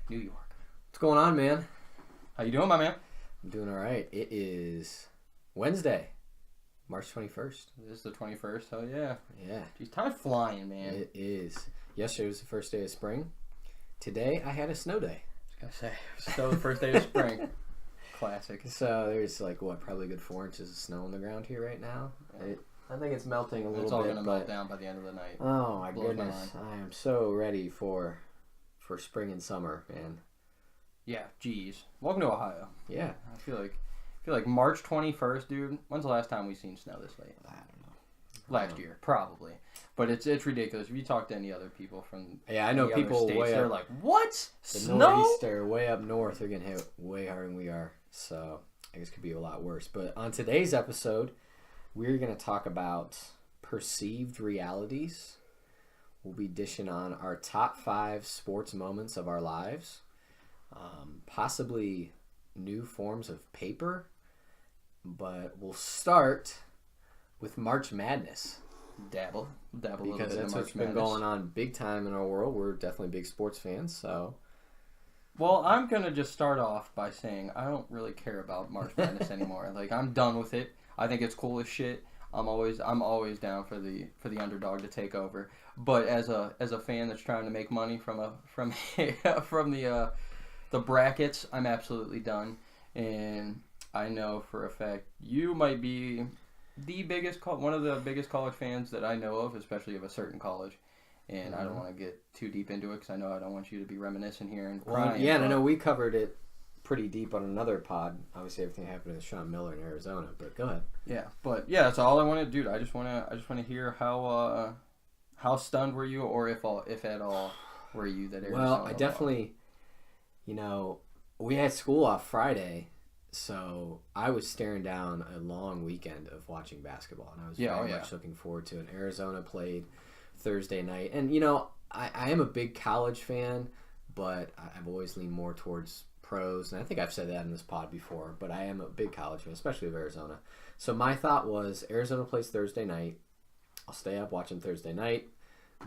New York. What's going on, man? How you doing, my man? I'm doing all right. It is Wednesday, March 21st. This is the 21st. Hell yeah. Yeah, Geez, time flying, man. it is. Yesterday was the first day of spring. Today, I had a snow day. I was gonna say, still the first day of spring. Classic. So there's probably a good 4 inches of snow on the ground here right now. Yeah. I think it's melting a little It's all bit. gonna melt down by the end of the night. Oh my Blows my goodness. I am so ready for spring and summer, man. Yeah, geez. Welcome to Ohio. Yeah. I feel like March 21st, dude. When's the last time we seen snow this late? I don't know. Last year, probably. But it's ridiculous. If you talk to any other people from I know any other people states, way they're up, like, "What? the Snow?" Northeast are way up north. They're getting hit way harder than we are. So I guess it could be a lot worse. But on today's episode, we're going to talk about perceived realities. We'll be dishing on our top 5 sports moments of our lives. Possibly new forms of paper. But we'll start with March Madness. Dabble a little bit Because that's in what's March been Madness. going on big time in our world. We're definitely big sports fans, so... Well, I'm gonna just start off by saying I don't really care about March Madness anymore. Like, I'm done with it. I think it's cool as shit. I'm always down for the underdog to take over. But as a fan that's trying to make money from the brackets, I'm absolutely done. And I know for a fact you might be one of the biggest college fans that I know of, especially of a certain college. And I don't want to get too deep into it because I know I don't want you to be reminiscing here and crying. Yeah, and I know we covered it pretty deep on another pod. Obviously, everything happened with Sean Miller in Arizona, but go ahead. Yeah, but yeah, that's all I want to do. I just want to hear how stunned were you, or if at all were you that Arizona? Well, I definitely, we had school off Friday, so I was staring down a long weekend of watching basketball, and I was very much looking forward to it. Arizona played Thursday night, and I am a big college fan, but I've always leaned more towards pros, and I think I've said that in this pod before, but I am a big college fan, especially of Arizona. So my thought was Arizona plays Thursday night. I'll stay up watching Thursday night.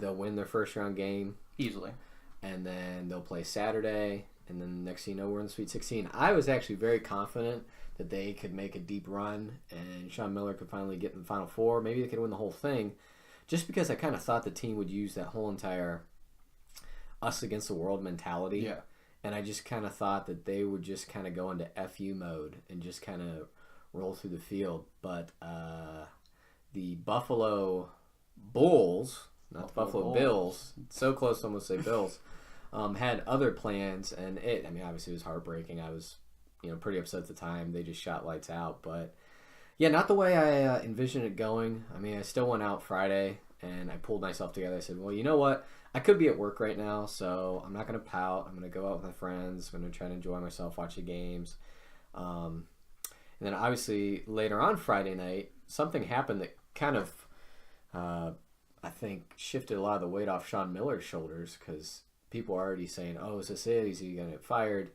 They'll win their first round game easily, and then they'll play Saturday, and then next thing you know, we're in the Sweet 16. I was actually very confident that they could make a deep run, and Sean Miller could finally get in the Final Four. Maybe they could win the whole thing, just because I kind of thought the team would use that whole entire us against the world mentality. Yeah. And I just kind of thought that they would just kind of go into FU mode and just kind of roll through the field. But the Buffalo Bulls, not the Buffalo Bills, so close to almost say Bills, had other plans. And obviously it was heartbreaking. I was, pretty upset at the time. They just shot lights out. But, yeah, not the way I envisioned it going. I still went out Friday, and I pulled myself together. I said, well, you know what? I could be at work right now, so I'm not going to pout. I'm going to go out with my friends. I'm going to try to enjoy myself, watch the games. And then obviously later on Friday night, something happened that kind of, I think, shifted a lot of the weight off Sean Miller's shoulders because people are already saying, oh, is this it? Is he going to get fired?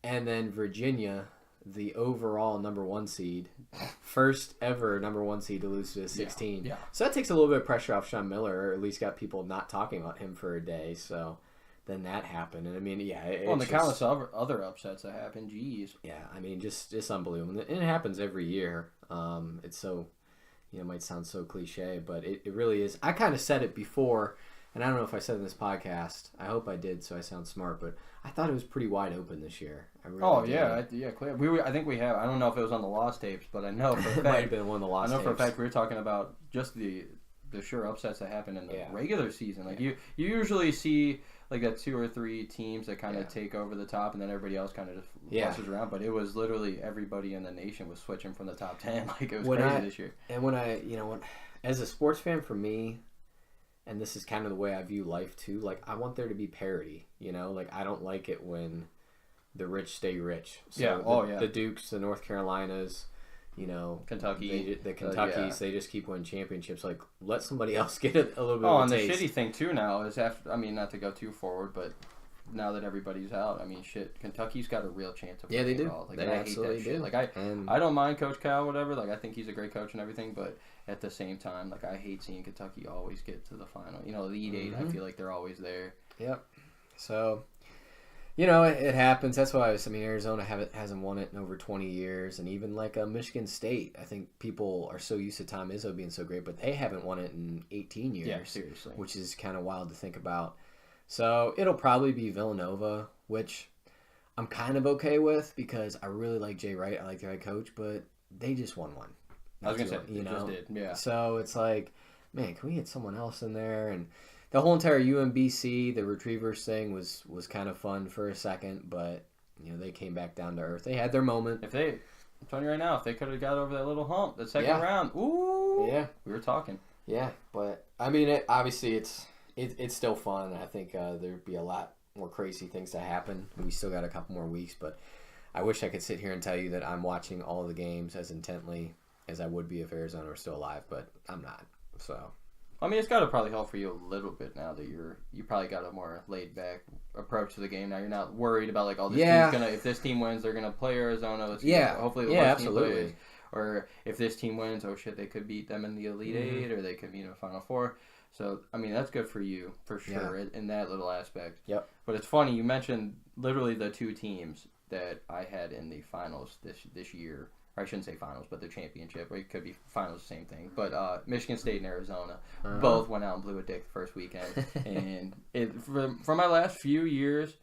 And then Virginia, the overall number 1 seed, first ever number 1 seed to lose to a 16. Yeah. So that takes a little bit of pressure off Sean Miller, or at least got people not talking about him for a day. So then that happened, and and the countless other upsets that happened. Jeez. Yeah, just unbelievable, and it happens every year. It's so, it might sound so cliche, but it really is. I kind of said it before, and I don't know if I said it in this podcast. I hope I did, so I sound smart, but I thought it was pretty wide open this year. I really did. Clear. I think we have. I don't know if it was on the lost tapes, but I know for a fact. It might have been one of the lost tapes. I know for a fact we were talking about just the sure upsets that happen in the regular season. Like you usually see like that 2 or 3 teams that kind of take over the top, and then everybody else kind of just flushes around. But it was literally everybody in the nation was switching from the top 10. Like it was crazy this year. And when as a sports fan, for me, and this is kind of the way I view life too, like I want there to be parity. Like I don't like it when the rich stay rich. So the Dukes, the North Carolinas, Kentucky, the Kentuckys, they just keep winning championships. Like, let somebody else get a little bit. And the shitty thing too now is after. Not to go too forward, but now that everybody's out, Kentucky's got a real chance of winning they do. it all. Like, they I absolutely hate that do. Shit. Like I don't mind Coach Cal, whatever. Like I think he's a great coach and everything, but at the same time, like I hate seeing Kentucky always get to the final. The Elite Eight. I feel like they're always there. Yep. So, it happens. That's why Arizona hasn't won it in over 20 years, and even like Michigan State. I think people are so used to Tom Izzo being so great, but they haven't won it in 18 years. Yeah, seriously. Which is kind of wild to think about. So it'll probably be Villanova, which I'm kind of okay with because I really like Jay Wright. I like their head coach, but they just won one. I was gonna say, they just did. Yeah. So it's like, man, can we get someone else in there? And the whole entire UMBC, the Retrievers thing was kind of fun for a second, but they came back down to earth. They had their moment. I'm telling you right now, if they could have got over that little hump, the second round, ooh, yeah, we were talking. Yeah, but obviously it's still fun. I think there'd be a lot more crazy things to happen. We still got a couple more weeks, but I wish I could sit here and tell you that I'm watching all of the games as intently as I would be if Arizona were still alive, but I'm not. So. It's got to probably help for you a little bit now that you probably got a more laid back approach to the game. Now you're not worried about like, oh, this team's gonna, if this team wins, they're gonna play Arizona. Hopefully the worst team plays. Or if this team wins, oh shit, they could beat them in the Elite Eight, or they could beat a Final Four. So that's good for you for sure in that little aspect. Yep. But it's funny you mentioned literally the two teams that I had in the finals this year. Or I shouldn't say finals, but the championship. Or it could be finals, same thing. But Michigan State and Arizona both went out and blew a dick the first weekend. And for my last few years,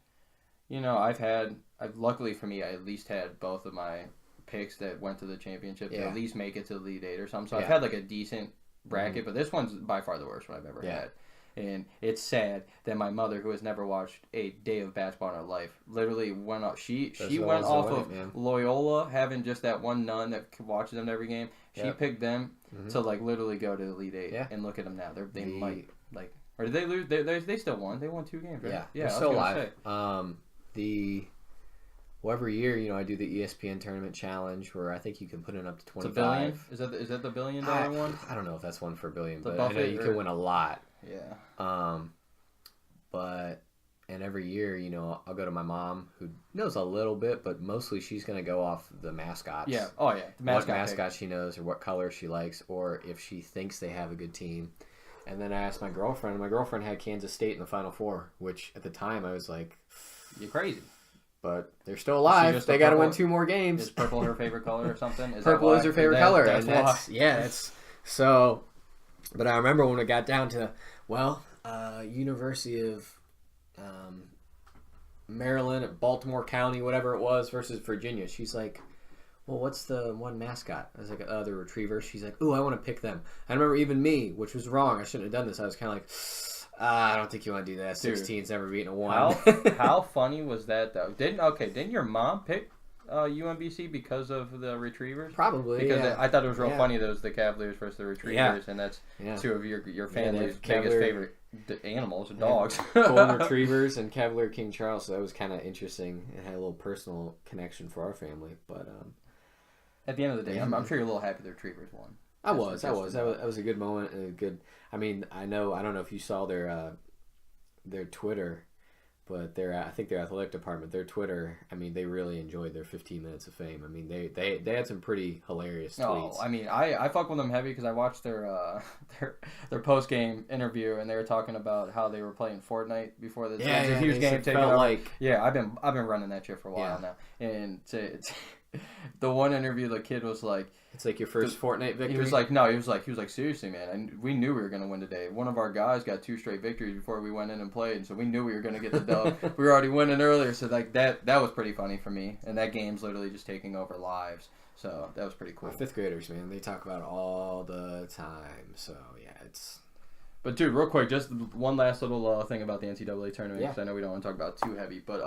I've luckily for me, I at least had both of my picks that went to the championship to at least make it to the Elite Eight or something. So I've had like a decent bracket, but this one's by far the worst one I've ever had. And it's sad that my mother, who has never watched a day of basketball in her life, literally went off. She went off of Loyola, having just that one nun that watches them every game. She picked them to like literally go to the Elite Eight, and look at them now. They might like, or did they lose? They still won. They won 2 games, right? They're still alive. Every year, I do the ESPN Tournament Challenge where I think you can put in up to 25. It's $1 billion? Is that the $1 billion one? I don't know if that's one for $1 billion, but I know you can win a lot. Yeah. And every year, I'll go to my mom, who knows a little bit, but mostly she's going to go off the mascots. Yeah. Oh, yeah. The mascot she knows, or what color she likes, or if she thinks they have a good team. And then I asked my girlfriend, and my girlfriend had Kansas State in the Final Four, which at the time I was like, you're crazy. But they're still alive. They got to win 2 more games. Is purple her favorite color or something? Purple is her favorite color. That's so. But I remember when it got down to, University of Maryland at Baltimore County, whatever it was, versus Virginia. She's like, well, what's the one mascot? I was like, the Retrievers. She's like, ooh, I want to pick them. I remember even me, which was wrong. I shouldn't have done this. I was kind of like, I don't think you want to do that. 16's never beaten a 1. How funny was that, though? Didn't your mom pick UMBC because of the Retrievers? Probably, because I thought it was real funny that it was the Cavaliers versus the Retrievers, and that's 2 of your family's biggest favorite animals, dogs. Golden Retrievers and Cavalier King Charles, so that was kind of interesting. It had a little personal connection for our family, but at the end of the day, I'm sure you're a little happy the Retrievers won. I was. That was a good moment and a good. I don't know if you saw their Twitter, but I think their athletic department, their Twitter, they really enjoyed their 15 minutes of fame. They had some pretty hilarious tweets. Oh, I fuck with them heavy because I watched their post game interview, and they were talking about how they were playing Fortnite before this. Yeah, a huge game. Yeah, I've been running that shit for a while now, and the one interview, the kid was like, "It's like your first Fortnite victory." He was like, seriously, man. And we knew we were gonna win today. One of our guys got 2 straight victories before we went in and played, and so we knew we were gonna get the dub. We were already winning earlier, so like that was pretty funny for me. And that game's literally just taking over lives, so that was pretty cool. 5th graders, man, they talk about it all the time. So yeah, it's. But dude, real quick, just one last little thing about the NCAA tournament, because I know we don't want to talk about it too heavy, but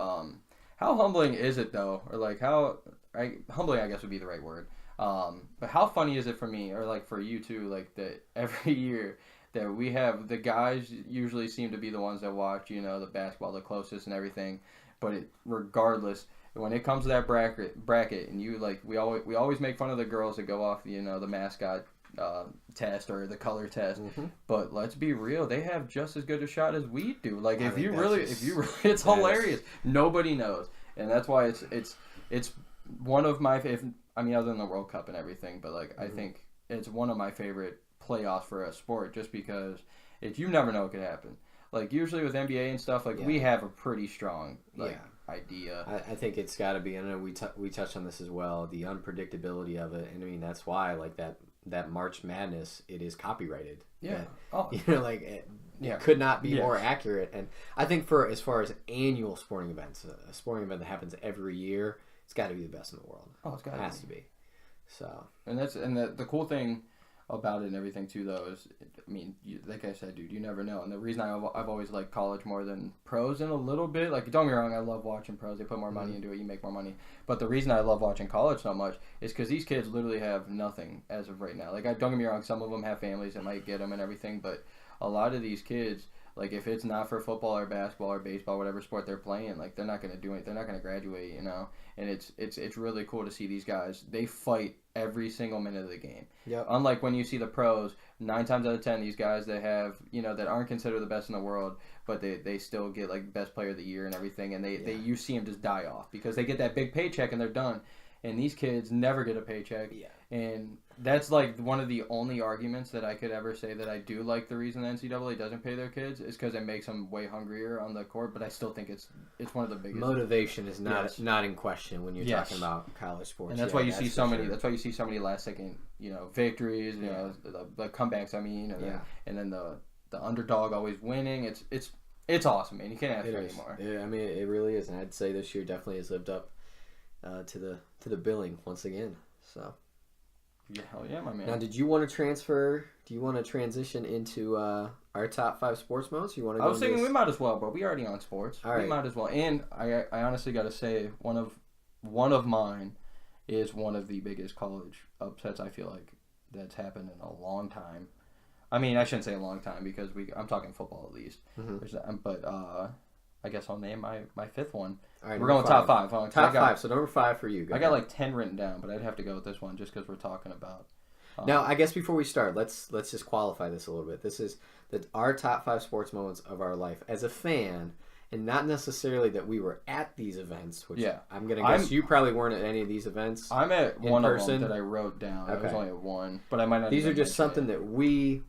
how humbling is it though, or like humbling I guess would be the right word. But how funny is it for me, or like for you too, like that every year that we have, the guys usually seem to be the ones that watch, the basketball the closest and everything, but regardless, when it comes to that bracket, and we always make fun of the girls that go off, the mascot test or the color test, but let's be real, they have just as good a shot as we do. Like if you really, it's hilarious. Nobody knows, and that's why it's one of my other than the World Cup and everything, but like I think it's one of my favorite playoffs for a sport, just because you never know what could happen. Like usually with NBA and stuff, we have a pretty strong idea. I think it's got to be. I know we touched on this as well. The unpredictability of it, and I mean that's why like that March Madness, it is copyrighted. Yeah. Like it could not be more accurate. And I think for as far as annual sporting events, a sporting event that happens every year, it's got to be the best in the world. Oh, it's got has to be. So. And the cool thing about it and everything too, though, is like I said, dude, you never know. And the reason I've always liked college more than pros in a little bit, like don't get me wrong, I love watching pros. They put more money into it, you make more money. But the reason I love watching college so much is because these kids literally have nothing as of right now. Like don't get me wrong, some of them have families that might get them and everything, but a lot of these kids, like if it's not for football or basketball or baseball, whatever sport they're playing, like they're not gonna do it. They're not gonna graduate, you know. And it's really cool to see these guys. They fight every single minute of the game. Yeah. Unlike when you see the pros, 9 times out of 10, these guys that have that aren't considered the best in the world, but they still get like best player of the year and everything, and you see them just die off because they get that big paycheck and they're done. And these kids never get a paycheck. Yeah. And that's like one of the only arguments that I could ever say that I do like the reason the NCAA doesn't pay their kids is because it makes them way hungrier on the court. But I still think it's one of the biggest. Motivation is not in question when you're talking about college sports. And that's why you see so many. That's why you see so many last second victories. The comebacks. And then the underdog always winning. It's awesome, man. You can't ask for anymore. Yeah, I mean it really is, and I'd say this year definitely has lived up to the billing once again. So. Yeah, hell yeah, my man. Now, did you want to transfer? Do you want to transition into our top 5 sports modes? You want to? I was thinking we might as well, bro. We already on sports. All right. We might as well. And I honestly got to say one of mine is one of the biggest college upsets I feel like that's happened in a long time. I mean, I shouldn't say a long time because I'm talking football at least. Mm-hmm. But I guess I'll name my 5th one. All right, we're going 5. Top 5. Top 5. So number 5 for you. I got like 10 written down, but I'd have to go with this one just because we're talking about. Now, I guess before we start, let's just qualify this a little bit. This is our top 5 sports moments of our life as a fan, and not necessarily that we were at these events. Which I'm gonna guess you probably weren't at any of these events. I'm at one of them that I wrote down. Okay. I was only at one, but I might not. These are just something that we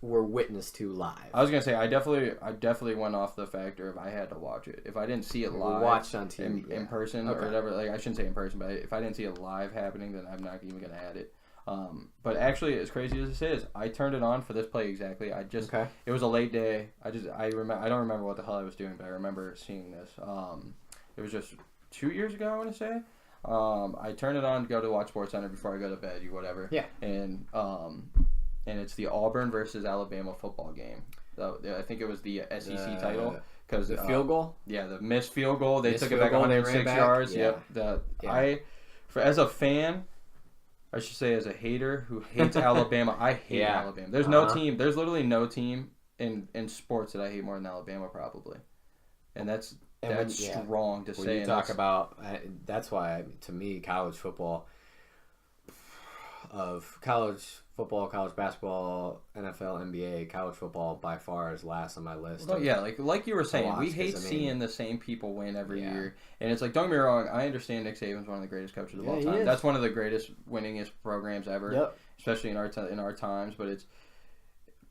were witness to live. I was gonna say I definitely went off the factor of I had to watch it. If I didn't see it live, watched on TV in person or whatever, like I shouldn't say in person, but if I didn't see it live happening, then I'm not even gonna add it. But actually, as crazy as this is, I turned it on for this play exactly. It was a late day. I don't remember what the hell I was doing, but I remember seeing this. It was just 2 years ago, I want to say. I turned it on to go to watch SportsCenter before I go to bed, whatever. Yeah. And it's the Auburn versus Alabama football game. So, I think it was the SEC title. Cause, the field goal? Yeah, the missed field goal. They took it back 106 yards. Yeah. Yep. As a fan, I should say as a hater who hates Alabama, I hate Alabama. There's no team. There's literally no team in sports that I hate more than Alabama, probably. And that's strong to say. When you talk about, that's why, to me, college football, college basketball, NFL, NBA, college football by far is last on my list. Well, yeah, like you were saying, we hate seeing the same people win every year. And it's like, don't get me wrong, I understand Nick Saban's one of the greatest coaches of all time. That's one of the greatest, winningest programs ever, especially in our times. But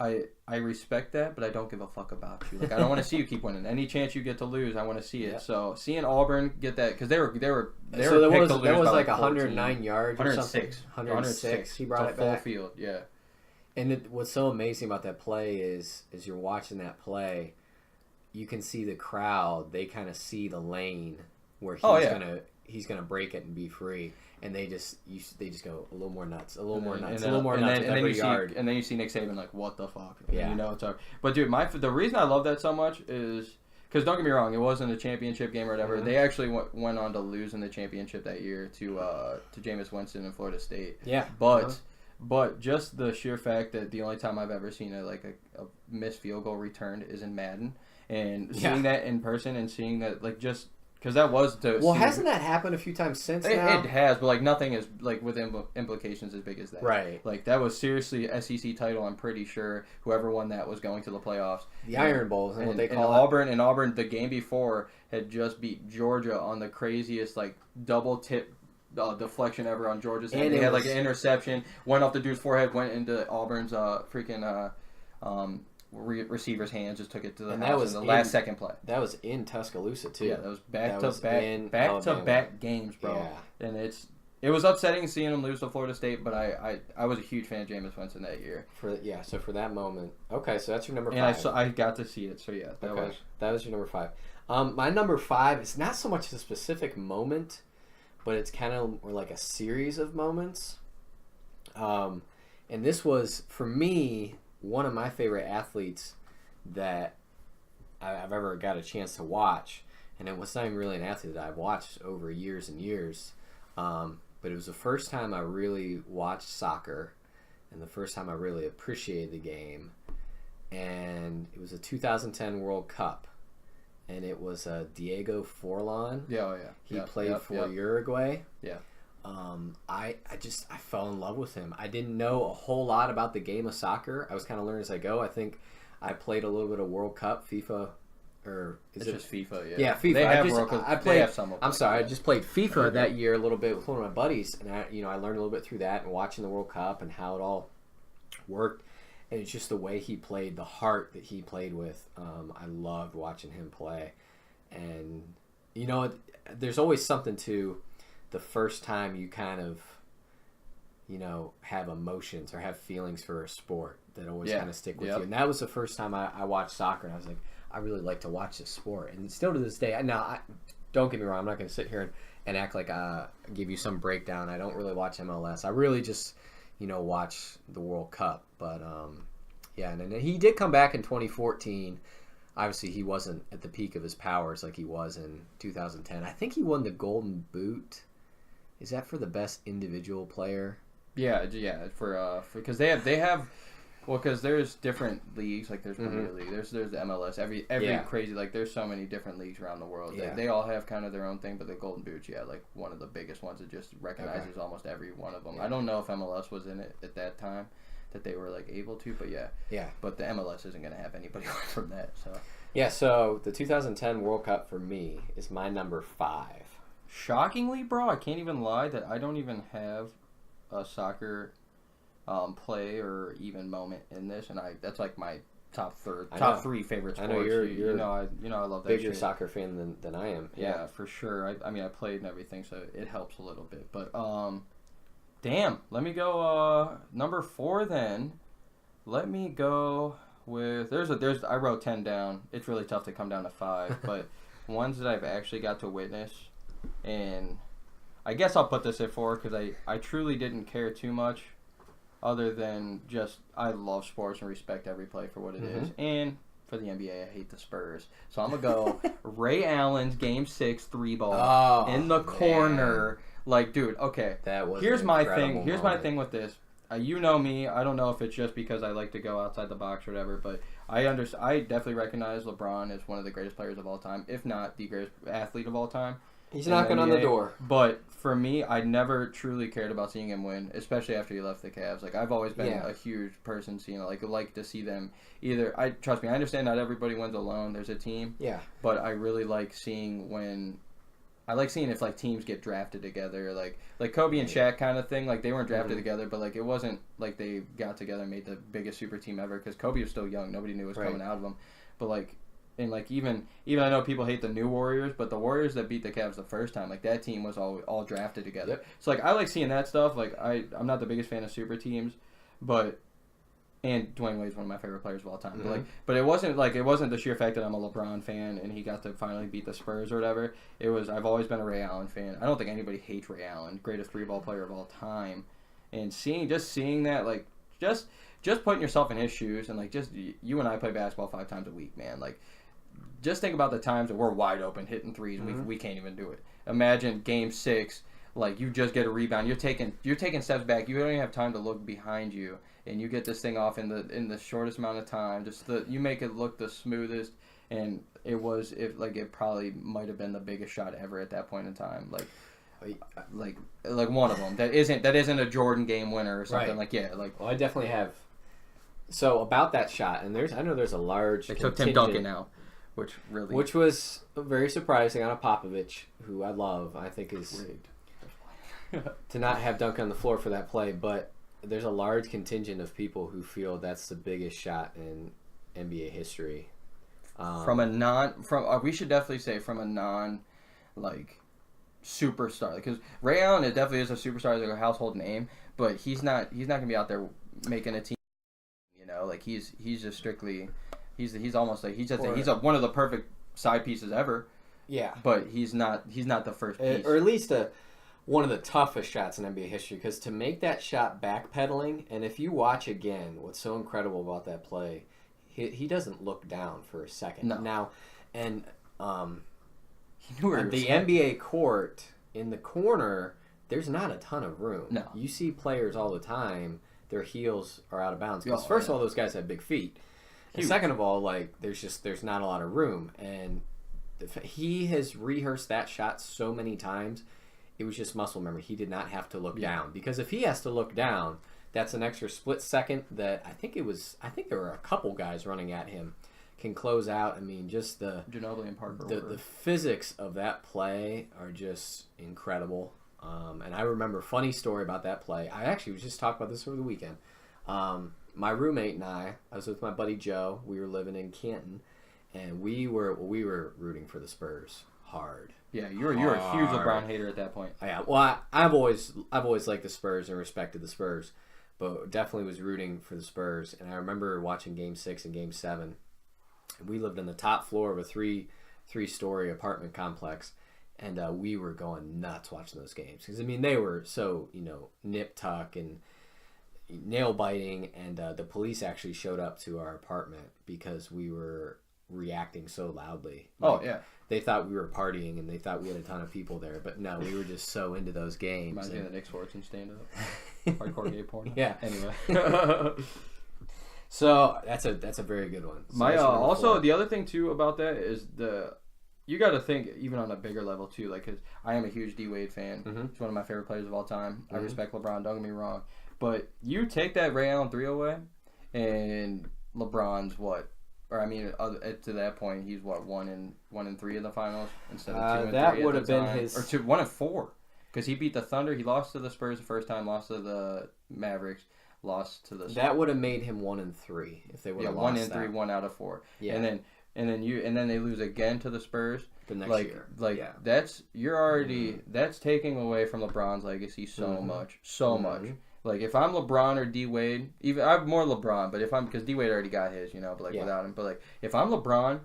I respect that, but I don't give a fuck about you. Like I don't want to see you keep winning. Any chance you get to lose, I want to see it. Yep. So seeing Auburn get that because they were that was like 109 yards, 106, 106. He brought it full back. field, yeah. And what's so amazing about that play is you're watching that play, you can see the crowd. They kind of see the lane where he's gonna break it and be free. And they just go a little more nuts, a little more nuts every yard. And then you see Nick Saban like, what the fuck? Yeah. It's hard. But dude, the reason I love that so much is because don't get me wrong, it wasn't a championship game or whatever. Mm-hmm. They actually went on to lose in the championship that year to Jameis Winston and Florida State. Yeah. But just the sheer fact that the only time I've ever seen a missed field goal returned is in Madden, and seeing that in person and seeing that because that was hasn't that happened a few times since now? It has, but nothing is with implications as big as that. Right. That was seriously SEC title. I'm pretty sure whoever won that was going to the playoffs. The Iron Bowl is what they call it. And Auburn, the game before had just beat Georgia on the craziest double tip deflection ever on Georgia's head. They had an interception, went off the dude's forehead, went into Auburn's receiver's hands, just took it to the And house that was in the last second play. That was in Tuscaloosa too. Yeah, that was back in to Alabama. back games, bro. Yeah. And it was upsetting seeing him lose to Florida State, but I was a huge fan of Jameis Winston that year. So for that moment, okay, so that's your number 5. And I got to see it, so yeah, that was your number 5. My number 5 is not so much a specific moment, but it's kind of more like a series of moments. And this was, for me, one of my favorite athletes that I've ever got a chance to watch. And it was not even really an athlete that I've watched over years and years. But it was the first time I really watched soccer and the first time I really appreciated the game. And it was a 2010 World Cup. And it was Diego Forlan. Yeah, He played for Uruguay. Yeah. I fell in love with him. I didn't know a whole lot about the game of soccer. I was kind of learning as I go. I think I played a little bit of World Cup, FIFA, or is it just FIFA? Yeah, FIFA. They have I played. They have some of I'm sorry, them. I just played FIFA that year a little bit with one of my buddies, and I learned a little bit through that and watching the World Cup and how it all worked. And it's just the way he played, the heart that he played with. I loved watching him play, and there's always something to the first time you kind of, have emotions or have feelings for a sport that always kind of stick with you. And that was the first time I watched soccer, and I was like, I really like to watch this sport. And still to this day, don't get me wrong, I'm not going to sit here and act like I give you some breakdown. I don't really watch MLS. I really just, watch the World Cup. But, and then he did come back in 2014. Obviously, he wasn't at the peak of his powers like he was in 2010. I think he won the Golden Boot. Is that for the best individual player? Yeah, for because they have because there's different leagues, like there's Premier League, there's the MLS, every crazy, like there's so many different leagues around the world. Yeah. They all have kind of their own thing, but the Golden Boot, like one of the biggest ones that just recognizes almost every one of them. Yeah. I don't know if MLS was in it at that time that they were like able to, but but the MLS isn't going to have anybody from that. So the 2010 World Cup for me is my number 5. Shockingly, bro, I can't even lie that I don't even have a soccer play or even moment in this, and that's like my top 3 favorite sports. I know you're I love that. Bigger shit. soccer fan than I am. Yeah, for sure. I mean, I played and everything, so it helps a little bit. But damn, let me go number 4 then. Let me go with I wrote 10 down. It's really tough to come down to 5, but ones that I've actually got to witness, and I guess I'll put this at 4 because I truly didn't care too much, other than just I love sports and respect every play for what it is. And for the NBA, I hate the Spurs, so I'm gonna go Ray Allen's Game 6 3-ball in the corner. Like, dude, okay. That was Here's my thing. moment. Here's my thing with this. You know me. I don't know if it's just because I like to go outside the box or whatever, but I definitely recognize LeBron as one of the greatest players of all time, if not the greatest athlete of all time. He's knocking on the door. But for me, I never truly cared about seeing him win, especially after he left the Cavs. Like, I've always been a huge person seeing, like to see them either. Trust me, I understand not everybody wins alone. There's a team. Yeah. But I really like seeing if like teams get drafted together, like Kobe and Shaq kind of thing. Like, they weren't drafted together, but like it wasn't like they got together and made the biggest super team ever because Kobe was still young. Nobody knew what was coming out of him. But like. And like even I know people hate the new Warriors, but the Warriors that beat the Cavs the first time, like that team was all drafted together. Yep. So like I like seeing that stuff. Like I'm not the biggest fan of super teams, and Dwayne Wade's one of my favorite players of all time. But it wasn't the sheer fact that I'm a LeBron fan and he got to finally beat the Spurs or whatever. I've always been a Ray Allen fan. I don't think anybody hates Ray Allen, greatest 3-ball player of all time. And seeing that, like just putting yourself in his shoes and like just you and I play basketball 5 times a week, man. Like. Just think about the times that we're wide open hitting threes. We can't even do it. Imagine Game 6, like you just get a rebound. You're taking steps back. You don't even have time to look behind you, and you get this thing off in the shortest amount of time. You make it look the smoothest, and it probably might have been the biggest shot ever at that point in time. Like one of them that isn't a Jordan game winner or something. Right. Well, I definitely have. So about that shot, and I know there's a large. They took Tim Duncan now. Which was very surprising on a Popovich, who I love. I think is rigged to not have Duncan on the floor for that play. But there's a large contingent of people who feel that's the biggest shot in NBA history. We should definitely say from a non like superstar, because Ray Allen it definitely is a superstar, like a household name, but he's not gonna be out there making a team. You know, like he's just strictly he's almost like he's one of the perfect side pieces ever. Yeah, but he's not the first piece, or at least one of the toughest shots in NBA history. Because to make that shot backpedaling, and if you watch again, what's so incredible about that play, he doesn't look down for a second. No. Now, and he knew the NBA court in the corner, there's not a ton of room. No, you see players all the time, their heels are out of bounds. Because first of all, those guys have big feet. And second of all, like there's not a lot of room, and he has rehearsed that shot so many times. It was just muscle memory. He did not have to look down, because if he has to look down, that's an extra split second that I think there were a couple guys running at him can close out. I mean, just the Ginobili and Parker. The physics of that play are just incredible. And I remember, funny story about that play. I actually was just talking about this over the weekend. My roommate and I was with my buddy Joe. We were living in Canton, and we were rooting for the Spurs hard. Yeah, you're a huge LeBron hater at that point. Yeah, well, I've always liked the Spurs and respected the Spurs, but definitely was rooting for the Spurs. And I remember watching Game 6 and Game 7. We lived on the top floor of a three-story apartment complex, and we were going nuts watching those games. Because, I mean, they were so, nip-tuck and nail-biting, and the police actually showed up to our apartment because we were reacting so loudly. Like, oh, yeah. They thought we were partying, and they thought we had a ton of people there. But no, we were just so into those games. Reminds me of the Nick Swartzen stand-up. Hardcore gay porn. Yeah. Anyway. So that's a very good one. So also the other thing too about that is you got to think even on a bigger level too, like, cause I am a huge D Wade fan. Mm-hmm. He's one of my favorite players of all time. Mm-hmm. I respect LeBron. Don't get me wrong, but you take that Ray Allen 3 away, and LeBron's what? Or I mean, to that point, he's what 1 and 3 in the finals instead of 2 and 3. That would have been his 1 and 4, because he beat the Thunder. He lost to the Spurs the first time, lost to the Mavericks. Lost to the. That would have made him 1 and 3 if they would have lost. 1 and 3, 1 out of 4. Yeah, and then they lose again to the Spurs the next year. That's that's taking away from LeBron's legacy so much. Like if I'm LeBron or D Wade, even I'm more LeBron, but because D Wade already got his, but without him, but like if I'm LeBron,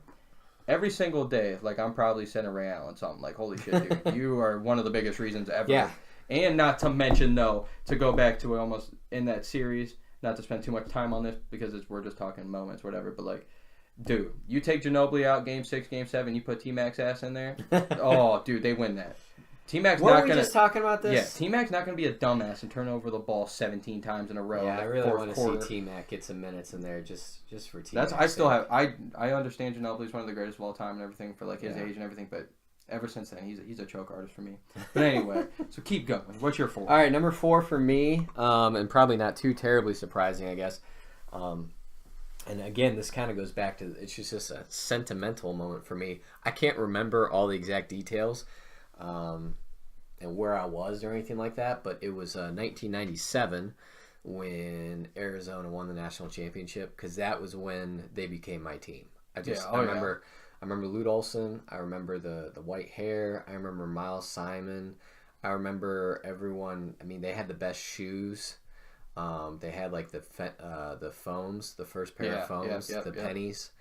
every single day, like I'm probably sending Ray Allen something like, holy shit, dude, you are one of the biggest reasons ever. Yeah. And not to mention, though, to go back to almost in that series, not to spend too much time on this because we're just talking moments, whatever. But like, dude, you take Ginobili out, Game 6, Game 7, you put T-Mac's ass in there. Oh, dude, they win that. T-Mac's not gonna. Were we just talking about this? Yeah, T-Mac's not gonna be a dumbass and turn over the ball 17 times in a row. Yeah, in I really want to see T-Mac get some minutes in there just for T-Mac. I understand Ginobili's one of the greatest of all time and everything for like his age and everything, but. Ever since then, he's a choke artist for me. But anyway, so keep going. What's your 4? All right, number 4 for me, and probably not too terribly surprising, I guess. And again, this kind of goes back to, it's just a sentimental moment for me. I can't remember all the exact details and where I was or anything like that, but it was 1997 when Arizona won the national championship, because that was when they became my team. I remember Lute Olson. I remember the white hair. I remember Miles Simon. I remember everyone. I mean, they had the best shoes. They had like the foams, the first pair of foams, pennies.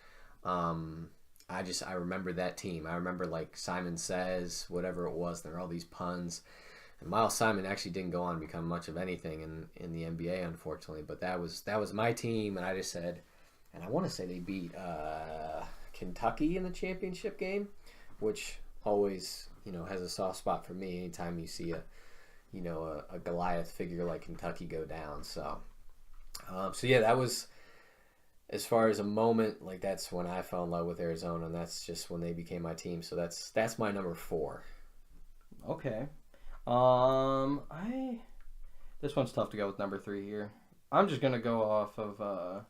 I remember that team. I remember like Simon Says, whatever it was. There were all these puns. And Miles Simon actually didn't go on to become much of anything in the NBA, unfortunately. But that was my team, and I just said, and I want to say they beat Kentucky in the championship game, which always has a soft spot for me anytime you see a Goliath figure like Kentucky go down. So yeah, that was, as far as a moment, like that's when I fell in love with Arizona, and that's just when they became my team. So that's my number 4. Okay. This one's tough to go with number 3 here. I'm just gonna go off of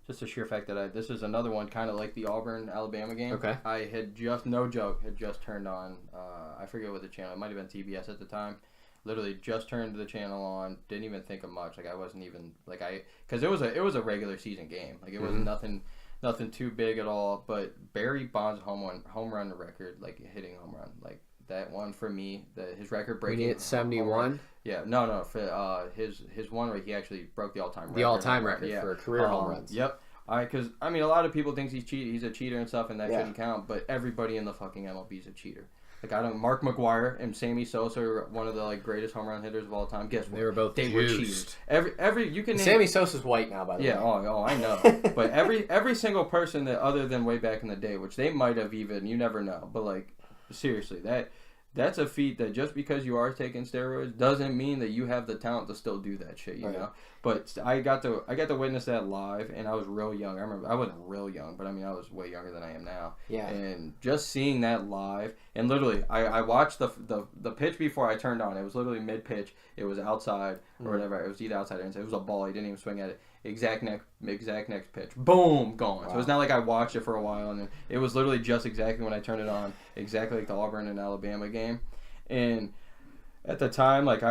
just the sheer fact that this is another one kind of like the Auburn-Alabama game. Okay. I had just, no joke, turned on, I forget what the channel, it might have been TBS at the time. Literally just turned the channel on, didn't even think of much. Like I wasn't even, because it was a regular season game. Like it was nothing too big at all. But Barry Bonds' home run record, like hitting home run, like that one for me, his record breaking. He hit 71. Yeah, no, for his one where he actually broke the all-time record. The all-time record for career home runs. Yep. Because I mean, a lot of people think he's a cheater and stuff, and that shouldn't count. But everybody in the fucking MLB is a cheater. Like Mark McGwire and Sammy Sosa are one of the like greatest home run hitters of all time. Guess what? They were both were cheaters. Every you can name, Sammy Sosa's white now, by the way. Yeah. Oh, I know. But every single person that other than way back in the day, which they might have even, you never know. But like seriously, that's a feat that just because you are taking steroids doesn't mean that you have the talent to still do that shit, you know? But I got to witness that live, and I was real young. I remember I wasn't real young, but I mean I was way younger than I am now. Yeah. And just seeing that live, and literally I watched the pitch before I turned on. It was literally mid pitch. It was outside or whatever. It was either outside or inside. It was a ball. He didn't even swing at it. Exact next pitch. Boom, gone. Wow. So it's not like I watched it for a while, and it was literally just exactly when I turned it on, exactly like the Auburn and Alabama game. And at the time, like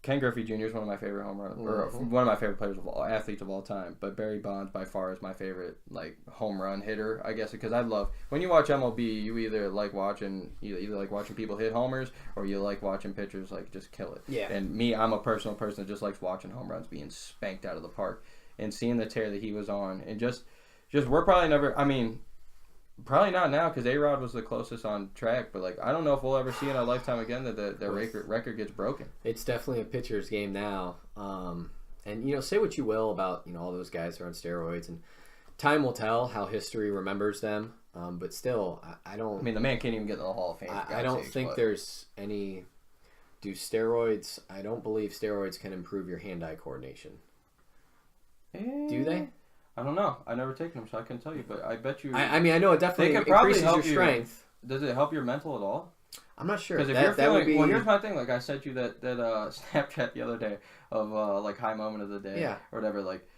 Ken Griffey Jr. is one of my favorite one of my favorite players athletes of all time. But Barry Bonds by far is my favorite like home run hitter, I guess, because I love when you watch MLB, you either like watching people hit homers or you like watching pitchers like just kill it. Yeah. And me, I'm a personal person that just likes watching home runs being spanked out of the park and seeing the tear that he was on, and just we're probably never. I mean. Probably not now because A-Rod was the closest on track, but like I don't know if we'll ever see in our lifetime again that the record gets broken. It's definitely a pitcher's game now, and say what you will about all those guys who are on steroids, and time will tell how history remembers them. But still, I don't. I mean, the man can't even get in the Hall of Fame. I don't think there's any. Do steroids? I don't believe steroids can improve your hand-eye coordination. Do they? I don't know. I've never taken them, so I couldn't tell you. But I bet you. I mean, I know it definitely increases your strength. Does it help your mental at all? I'm not sure. Because if you're feeling, well, here's my thing. Like I sent you that Snapchat the other day of like high moment of the day, or whatever. Like,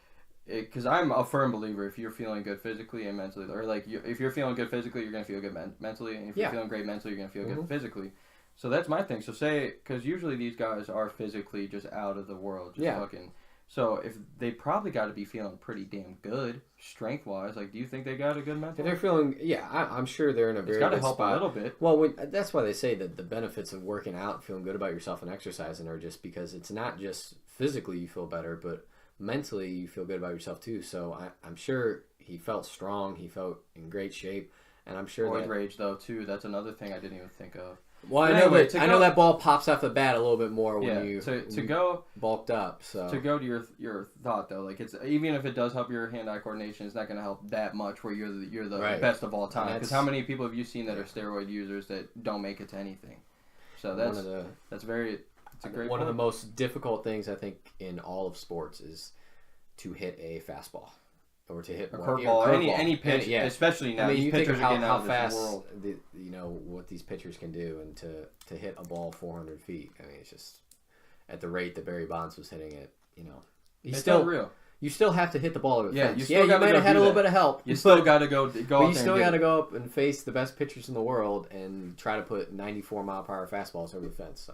because I'm a firm believer. If you're feeling good physically and mentally, or like if you're feeling good physically, you're gonna feel good mentally, and if you're feeling great mentally, you're gonna feel good physically. So that's my thing. So because usually these guys are physically just out of the world, just fucking. So if they probably got to be feeling pretty damn good strength wise, like do you think they got a good mental? They're feeling, I'm sure they're in a very good spot. It's got to help a little bit. Well, that's why they say that the benefits of working out and feeling good about yourself and exercising are just because it's not just physically you feel better, but mentally you feel good about yourself too. So I'm sure he felt strong, he felt in great shape, and I'm sure Roid rage though too. That's another thing I didn't even think of. Well, I know that ball pops off the bat a little bit more when you go bulked up. So to go to your thought though, like it's even if it does help your hand-eye coordination, it's not going to help that much where you're the best of all time. Because how many people have you seen that are steroid users that don't make it to anything? So that's a great one of the most difficult things I think in all of sports is to hit a fastball. Or to hit a curveball, any pitch, especially now. I mean, you think of how fast world. What these pitchers can do, and to hit a ball 400 feet. I mean, it's just at the rate that Barry Bonds was hitting it. It's still real. You still have to hit the ball over the fence. You might have had a little bit of help. You still got to go. But you still got to go up and face the best pitchers in the world and try to put 94-mile-per-hour fastballs over the fence.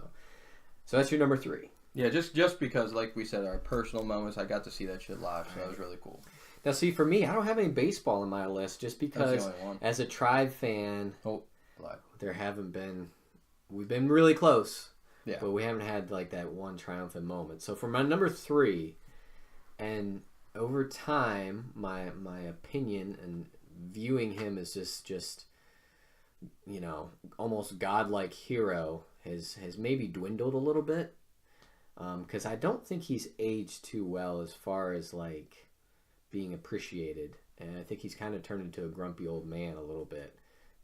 So that's your number 3. Yeah, just because, like we said, our personal moments, I got to see that shit live, so that was really cool. Now, see, for me, I don't have any baseball on my list just because, as a Tribe fan, there haven't been. We've been really close, but we haven't had like that one triumphant moment. So for my number 3, and over time, my opinion and viewing him as just almost godlike hero has maybe dwindled a little bit, because I don't think he's aged too well as far as like being appreciated, and I think he's kind of turned into a grumpy old man a little bit.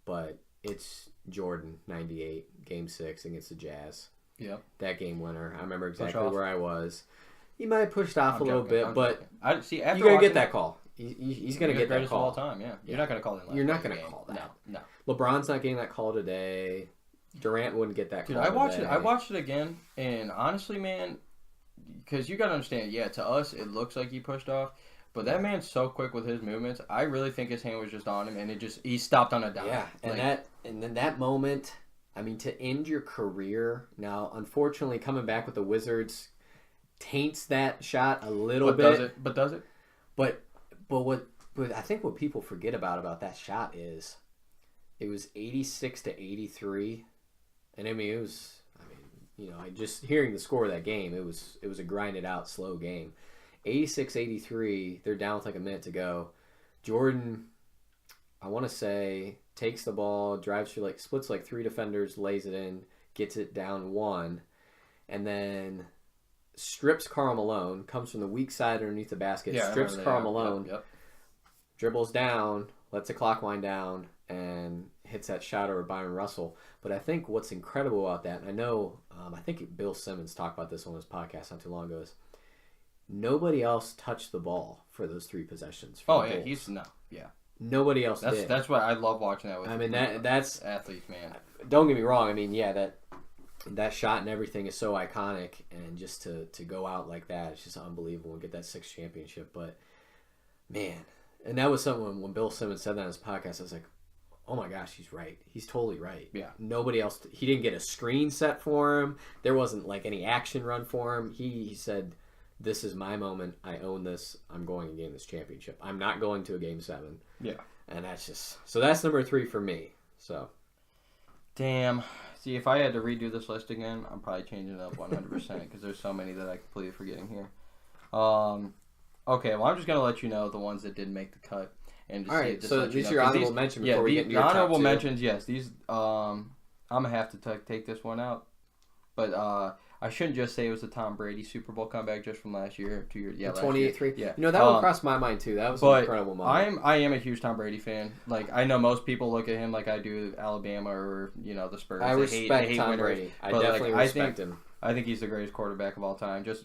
But it's Jordan, 98, Game 6 against the Jazz. Yeah, that game winner. I remember exactly where I was. He might have pushed off a little bit, but you're gonna get that call. He's gonna get that call all time. Yeah, you're not gonna call that. You're not gonna call that. No. LeBron's not getting that call today. Durant wouldn't get that call. Dude, I watched it again, and honestly, man, because you gotta understand. Yeah, to us, it looks like he pushed off. But that man's so quick with his movements. I really think his hand was just on him, and he stopped on a dime. Yeah, and then that moment, I mean, to end your career. Now, unfortunately, coming back with the Wizards taints that shot a little bit. Does it? But But I think what people forget about that shot is it was 86-83, and I mean I just hearing the score of that game, it was a grinded out slow game. 86-83, they're down with like a minute to go. Jordan, I want to say, takes the ball, drives through splits like 3 defenders, lays it in, gets it down 1, and then strips Karl Malone, comes from the weak side underneath the basket, strips Karl Malone, dribbles down, lets the clock wind down, and hits that shot over Byron Russell. But I think what's incredible about that, and I know, I think Bill Simmons talked about this on his podcast not too long ago, is nobody else touched the ball for those 3 possessions. Nobody else did. That's what I love watching that with. I mean, that's athletes, man. Don't get me wrong. I mean, yeah, that shot and everything is so iconic, and just to go out like that, it's just unbelievable and get that 6th championship. But man, and that was something when Bill Simmons said that on his podcast, I was like, oh my gosh, he's right. He's totally right. Yeah. Nobody else. He didn't get a screen set for him. There wasn't like any action run for him. He said, "This is my moment. I own this. I'm going to gain this championship. I'm not going to a Game 7." Yeah. And that's number 3 for me. So. Damn. See, if I had to redo this list again, I'm probably changing it up 100% because there's so many that I completely forgetting here. Okay, well, I'm just going to let you know the ones that didn't make the cut. And just all right, so these are your honorable mention before we get into your top 2. Honorable mentions, yes. These, I'm going to have to take this one out. But I shouldn't just say it was the Tom Brady Super Bowl comeback just from last year, 2 years. Yeah, 28-3. Yeah, that one crossed my mind too. That was an incredible moment. I am a huge Tom Brady fan. Like I know most people look at him like I do Alabama or the Spurs. I respect Tom Brady. I definitely respect him. I think he's the greatest quarterback of all time. Just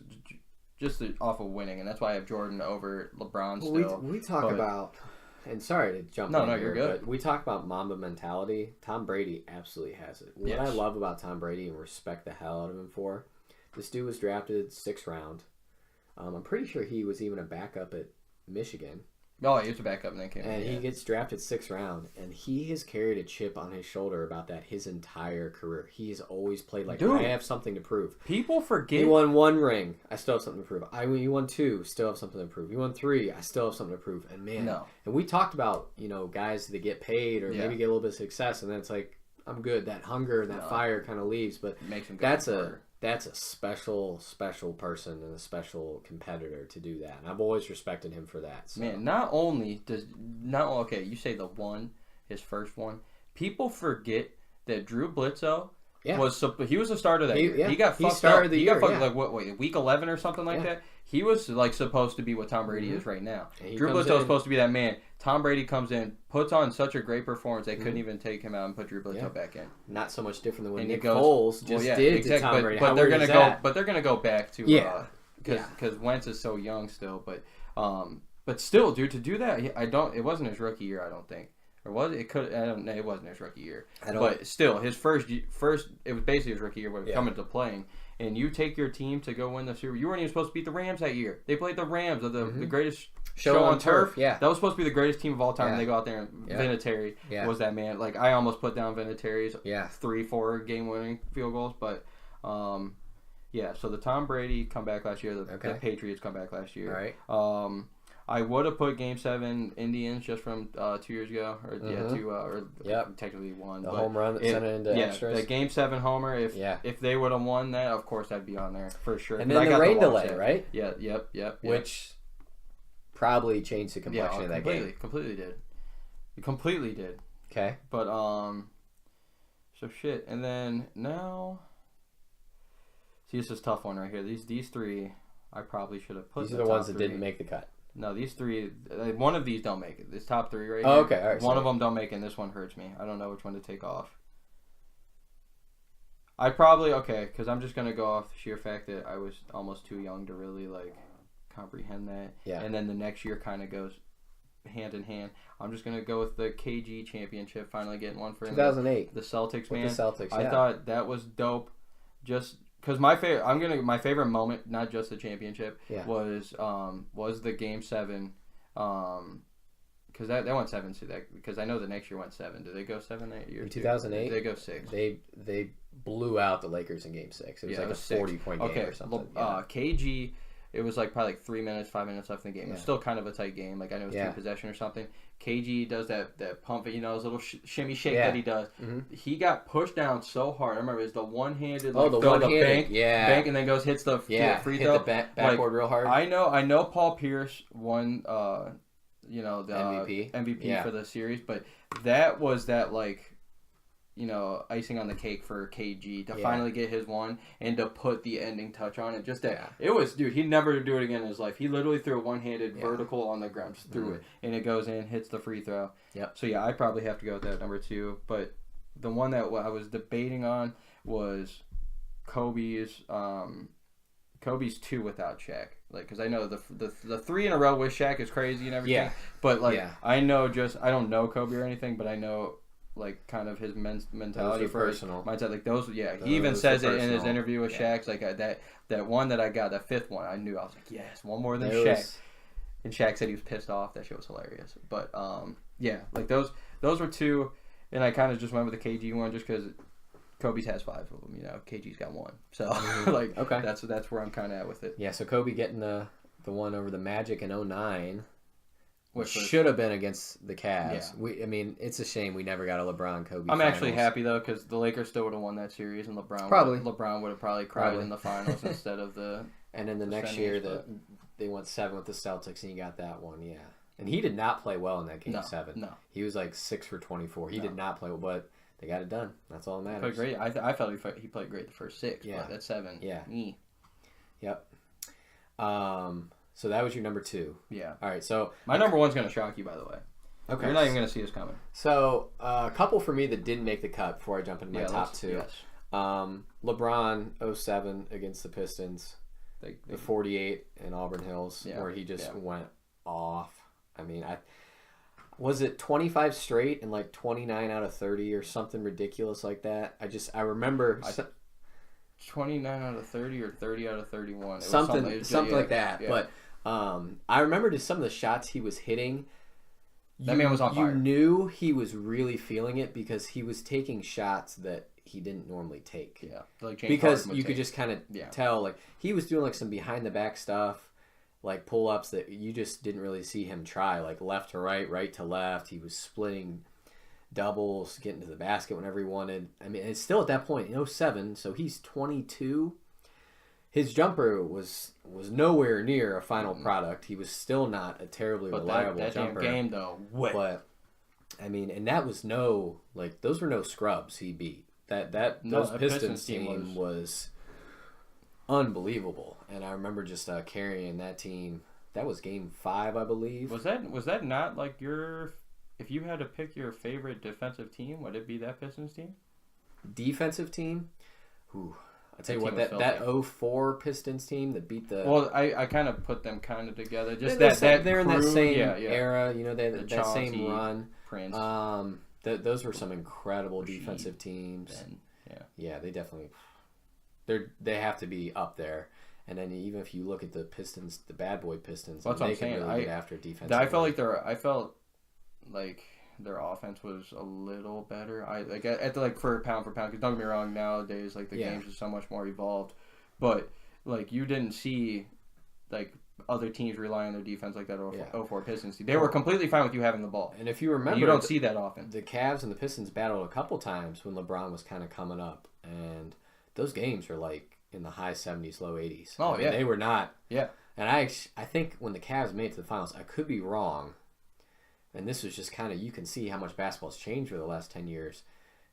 off of winning, and that's why I have Jordan over LeBron still. We talk about. And sorry to jump in here, you're good. But we talk about Mamba mentality. Tom Brady absolutely has it. What I love about Tom Brady and respect the hell out of him for, this dude was drafted 6th round. I'm pretty sure he was even a backup at Michigan. Oh, he was a backup and then came in. And he gets drafted 6th round, and he has carried a chip on his shoulder about that his entire career. He has always played like, I have something to prove. People forget. He won 1 ring. I still have something to prove. He won 2. Still have something to prove. He won 3. I still have something to prove. And man, and we talked about, guys that get paid or maybe get a little bit of success, and then it's like, I'm good. That hunger, that fire kind of leaves. But makes him that's a special person and a special competitor to do that. And I've always respected him for that. So. Man, you say his first one. People forget that Drew Bledsoe was the starter that year. He got fucked up. He got fucked like week 11 or something like that. He was like supposed to be what Tom Brady is right now. Drew Bledsoe is supposed to be that man. Tom Brady comes in, puts on such a great performance, they couldn't even take him out and put Drew Bledsoe back in. Not so much different than what Nick Foles did to Tom Brady. But they're gonna go back to because Wentz is so young still. But still, dude, to do that, it wasn't his rookie year, I don't think. Or was it? It wasn't his rookie year. But still, his first, it was basically his rookie year when coming to playing. And you take your team to go win the Super Bowl. You weren't even supposed to beat the Rams that year. They played the Rams, the greatest show on turf. Yeah. That was supposed to be the greatest team of all time. And they go out there and Vinatieri was that man. Like, I almost put down Vinatieri's 3-4 game-winning field goals. But, so the Tom Brady comeback last year, the Patriots comeback last year. All right. I would have put Game 7 Indians just from 2 years ago, technically 1. The home run that sent it into extras. The Game 7 homer. If they would have won that, of course that'd be on there for sure. And then the rain delay, right? Yeah, yep. Which probably changed the complexion of that game. It completely did. Okay. But so shit, and then now, see, this is a tough one right here. These 3, I probably should have put. These are the ones that didn't make the cut. No, these 3, one of these don't make it. This top 3 right here. Oh, okay. All right, one of them don't make it, and this one hurts me. I don't know which one to take off. I probably, because I'm just going to go off the sheer fact that I was almost too young to really, comprehend that. Yeah. And then the next year kind of goes hand in hand. I'm just going to go with the KG championship, finally getting one for 2008. The Celtics, man. The Celtics, I thought that was dope. Just... Because my favorite moment, not just the championship, was the Game 7, because that went 7 to that. Because I know the next year went 7. Did they go 7 that year? In 2008, did they go 6. They blew out the Lakers in Game 6. It was like a 40-point game or something. KG it was like probably like 3 minutes, 5 minutes left in the game. It was still kind of a tight game. Like I know it was team possession or something. KG does that pump, his little shimmy shake that he does. Mm-hmm. He got pushed down so hard. I remember it was the one-handed, like, the one-handed, bank, and then hits the free throw. Hit the backboard real hard. I know Paul Pierce won, the MVP for the series, but that was icing on the cake for KG to finally get his one and to put the ending touch on it. Just that it was, dude, he'd never do it again in his life. He literally threw a one-handed vertical on the ground, just threw it, and it goes in, hits the free throw. Yep. So I probably have to go with that number 2. But the one that I was debating on was Kobe's 2 without Shaq. Like, because I know the 3 in a row with Shaq is crazy and everything. Yeah. But I know I don't know Kobe or anything, but I know like kind of his mentality for personal mindset. Like those, he even says it in his interview with Shaq's. Like that one that I got, that 5th one, I knew I was like, yes, one more than Shaq. And Shaq said he was pissed off. That shit was hilarious. But like those were 2, and I kind of just went with the KG one just because Kobe's has 5 of them. KG's got 1. So okay, that's where I'm kind of at with it. Yeah. So Kobe getting the one over the Magic in 2009. Which should have been against the Cavs. Yeah. It's a shame we never got a LeBron-Kobe I'm finals. actually happy, though, because the Lakers still would have won that series, and LeBron would have probably cried in the finals instead of the... And then the next year, they went 7 with the Celtics, and he got that one, yeah. And he did not play well in that Game 7. No. He was like 6 for 24. He did not play well, but they got it done. That's all that matters. He played great. I felt he played great the first 6, but that 7... Yeah. Yep. So that was your number 2. Yeah. All right. So my number 1's going to shock you, by the way. Okay. You're not even going to see us coming. So a couple for me that didn't make the cut before I jump into my top 2. Yes. LeBron 07 against the Pistons, the 48 in Auburn Hills, where he just went off. Was it 25 straight and like 29 out of 30 or something ridiculous like that? I remember. 29 out of 30 or 30 out of 31. Something like that. Yeah. But I remember just some of the shots he was hitting. That man was on fire. You knew he was really feeling it because he was taking shots that he didn't normally take. Yeah. Like because you could just kind of tell, like, he was doing like some behind the back stuff, like pull-ups that you just didn't really see him try, like left to right, right to left. He was splitting doubles, getting to the basket whenever he wanted. It's still at that point in 07, so he's 22. His jumper was nowhere near a final product. He was still not a terribly reliable jumper. That game, though, wet. But, and that was those were no scrubs he beat. Those Pistons team was unbelievable. And I remember just carrying that team. That was Game 5, I believe. Was that not like your... If you had to pick your favorite defensive team, would it be that Pistons team? Defensive team? Ooh. I'll tell you what, that 04 Pistons team that beat the... Well, I kind of put them kind of together. Just they're in that same era, they had that same run. Prince. Those were some incredible defensive teams. Ben, yeah, they definitely... They have to be up there. And then even if you look at the Pistons, the bad boy Pistons, they can really get after defense. I felt like their offense was a little better. For pound for pound. Because don't get me wrong, nowadays the games are so much more evolved, but you didn't see other teams rely on their defense like that 04 Pistons team. They were completely fine with you having the ball. And if you remember, you don't see that often. The Cavs and the Pistons battled a couple times when LeBron was kind of coming up, and those games were in the high 70s, low 80s. Oh yeah, they were not. Yeah, and I think when the Cavs made it to the finals, I could be wrong. And this was just kind of, you can see how much basketball's changed for the last 10 years,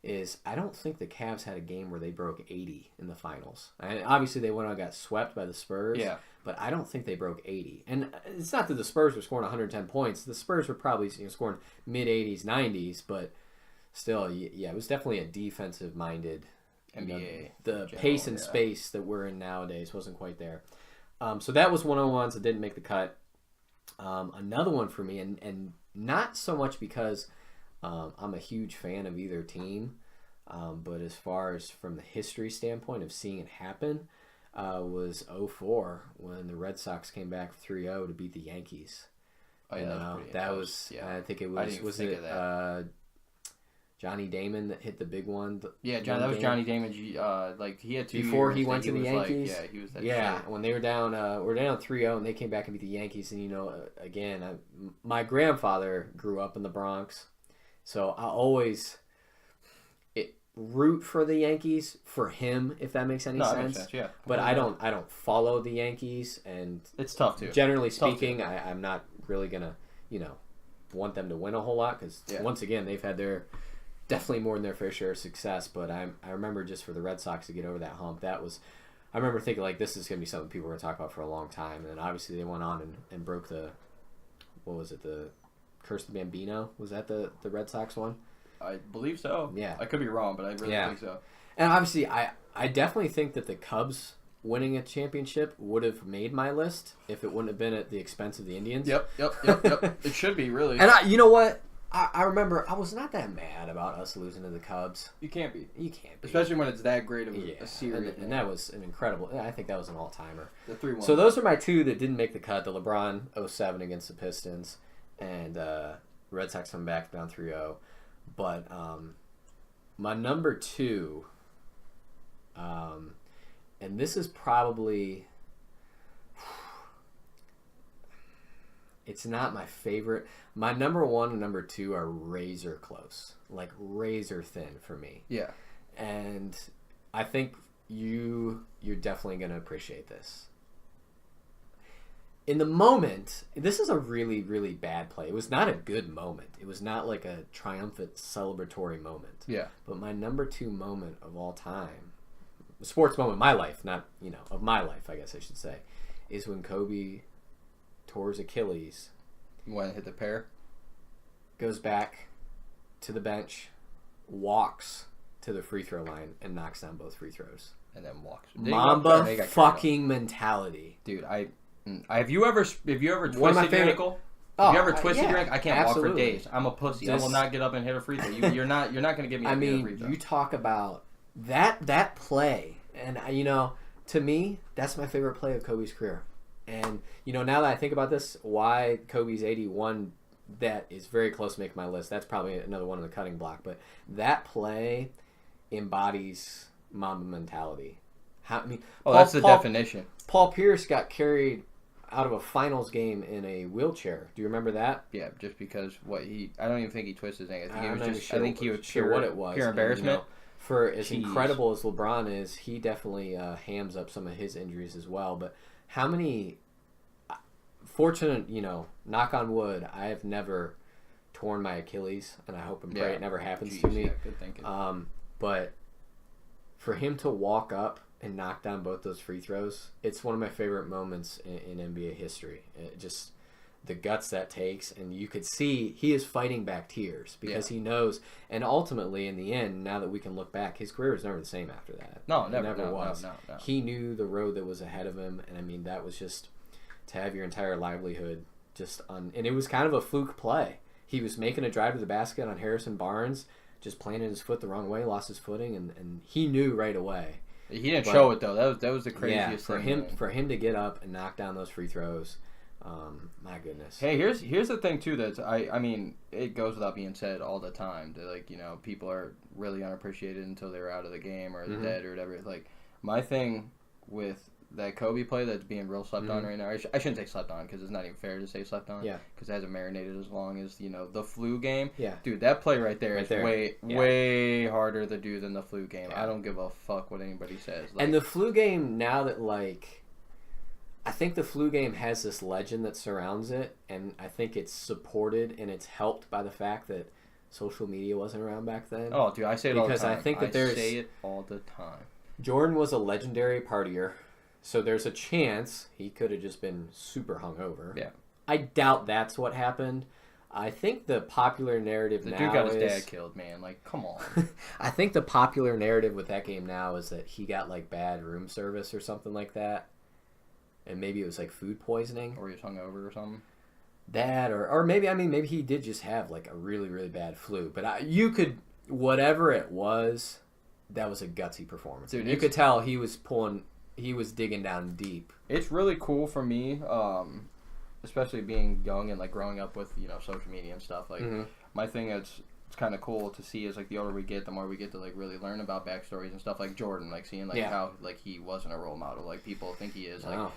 is I don't think the Cavs had a game where they broke 80 in the finals. And obviously they went on and got swept by the Spurs, but I don't think they broke 80. And it's not that the Spurs were scoring 110 points. The Spurs were probably scoring mid-80s, 90s, but still, it was definitely a defensive-minded NBA. The pace and space that we're in nowadays wasn't quite there. So that was one of the ones that didn't make the cut. Another one for me, and not so much because I'm a huge fan of either team, but as far as from the history standpoint of seeing it happen, was 04 when the Red Sox came back 3-0 to beat the Yankees. Oh, yeah, that was I think it was Johnny Damon that hit the big one. Yeah, that was Johnny Damon. Like he had 2 before years he went to the Yankees. Like, yeah, he was that. Yeah, shit. when they were down 3-0, and they came back and beat the Yankees. And again, my grandfather grew up in the Bronx, so I always root for the Yankees for him, if that makes any sense. That makes sense. Yeah, but I don't follow the Yankees, and it's tough too. Generally speaking, I'm not really gonna want them to win a whole lot because once again they've had their definitely more than their fair share of success. But I remember just for the Red Sox to get over that hump, I remember thinking like this is gonna be something people are gonna talk about for a long time, and then obviously they went on and broke the Curse of the Bambino. Was that the Red Sox one? I believe so. Yeah. I could be wrong, but I really think so. And obviously, I definitely think that the Cubs winning a championship would have made my list if it wouldn't have been at the expense of the Indians. Yep. It should be, really. And you know what? I remember I was not that mad about us losing to the Cubs. You can't be. Especially when it's that great of a series. And that was an incredible... I think that was an all-timer. The 3-1. So those are my two that didn't make the cut. The LeBron 07 against the Pistons and Red Sox coming back down 3-0. But my number 2, and this is probably, it's not my favorite. My number 1 and number 2 are razor close, like razor thin for me. Yeah. And I think you're definitely going to appreciate this. In the moment, this is a really, really bad play. It was not a good moment. It was not like a triumphant, celebratory moment. Yeah. But my number 2 moment of all time, sports moment of my life, not, of my life, I guess I should say, is when Kobe tore his Achilles. When it hit the pair? Goes back to the bench, walks to the free throw line, and knocks down both free throws. And then walks. Mamba fucking mentality. Dude, have you ever twisted your ankle? Oh, have you ever twisted your ankle? I can't walk for absolutely. days. I'm a pussy. I will not get up and hit a free throw. You're not going to get me. Hit a free throw. You talk about that play, and to me, that's my favorite play of Kobe's career. And now that I think about this, why Kobe's 81, that is very close to making my list. That's probably another one on the cutting block. But that play embodies Mamba mentality. That's the definition. Paul Pierce got carried out of a finals game in a wheelchair. Do you remember that? Yeah, just because I don't even think he twisted his ankle. I think he was sure what it was. Pure embarrassment. For as incredible as LeBron is, he definitely hams up some of his injuries as well. But how many fortunate, knock on wood, I have never torn my Achilles, and I hope and pray it never happens to me. Yeah, good thinking. But for him to walk up and knock down both those free throws, it's one of my favorite moments in NBA history. Just the guts that takes, and you could see he is fighting back tears because he knows, and ultimately in the end, now that we can look back, his career was never the same after that. No, it never was. No. He knew the road that was ahead of him, and that was just to have your entire livelihood and it was kind of a fluke play. He was making a drive to the basket on Harrison Barnes, just planted his foot the wrong way, lost his footing, and he knew right away. He didn't show it though. That was the craziest thing. For him to get up and knock down those free throws, my goodness. Hey, here's the thing too. That I mean, it goes without being said all the time that people are really unappreciated until they're out of the game or dead or whatever. Like my thing with that Kobe play that's being real slept on right now. I shouldn't say slept on because it's not even fair to say slept on. Yeah. Because it hasn't marinated as long as the flu game. Yeah. Dude, that play right there is way harder to do than the flu game. Yeah. I don't give a fuck what anybody says. And the flu game, now that I think the flu game has this legend that surrounds it, and I think it's supported and it's helped by the fact that social media wasn't around back then. Oh, dude, I say it all the time. Because I think that I say it all the time. Jordan was a legendary partier. So there's a chance he could have just been super hungover. Yeah. I doubt that's what happened. I think the popular narrative now is... The dude got his dad killed, man. Like, come on. I think the popular narrative with that game now is that he got, bad room service or something like that. And maybe it was, food poisoning. Or he was hungover or something. That, or maybe, maybe he did just have, a really, really bad flu. But whatever it was, that was a gutsy performance. Dude, you could tell he was digging down deep. It's really cool for me, especially being young and growing up with social media and stuff. My thing is it's kind of cool to see as like the older we get, the more we get to like really learn about backstories and stuff like Jordan, like seeing like how like he wasn't a role model like people think he is. Like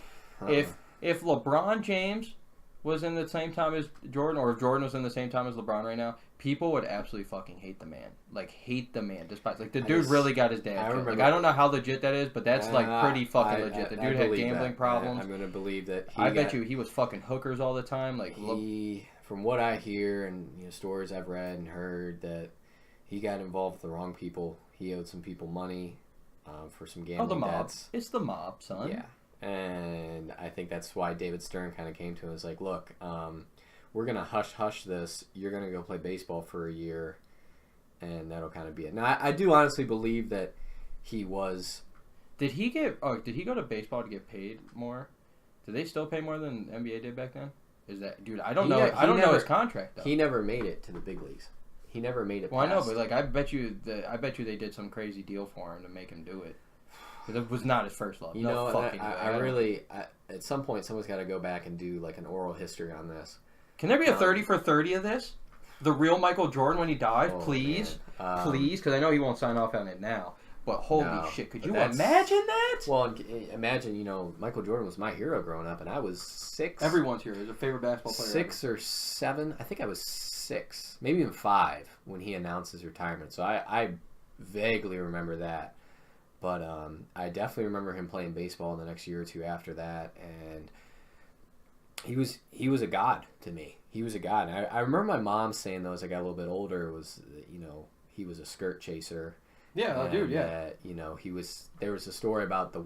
if LeBron James was in the same time as Jordan, or if Jordan was in the same time as LeBron right now, people would absolutely fucking hate the man. Like, hate the man. Despite, like, the dude really got his dad killed. Like, I don't know how legit that is, but that's, like, pretty fucking legit. The dude had gambling problems. I'm going to believe that I bet you he was fucking hookers all the time. Like, from what I hear and, you know, stories I've read and heard, that he got involved with the wrong people. He owed some people money for some gambling the mob. debts. It's the mob, son. Yeah. And I think that's why David Stern kind of came to him and was like, look, we're going to hush this. You're going to go play baseball for a year, and that'll kind of be it. Now, I do honestly believe that he was... Did he go to baseball to get paid more? Did they still pay more than NBA did back then? Is that... Dude, I don't know. I don't know his contract, though. He never made it to the big leagues. He never made it Well, I know, but, like, I bet you they did some crazy deal for him to make him do it. It was not his first love. You know, at some point, someone's got to go back and do like an oral history on this. Can there be a 30 for 30 of this? The real Michael Jordan when he died, please, please, because I know he won't sign off on it now. But holy shit, could you imagine that? Well, imagine, you know, Michael Jordan was my hero growing up, and I was 6. Everyone's hero. He's a favorite basketball player. 6 or 7. I think I was 6, maybe even 5 when he announced his retirement. So I vaguely remember that. But I definitely remember him playing baseball in the next year or two after that, and he was a god to me. He was a god. And I remember my mom saying, though, as I got a little bit older, was, you know, he was a skirt chaser. Yeah, dude, yeah. You know, there was a story about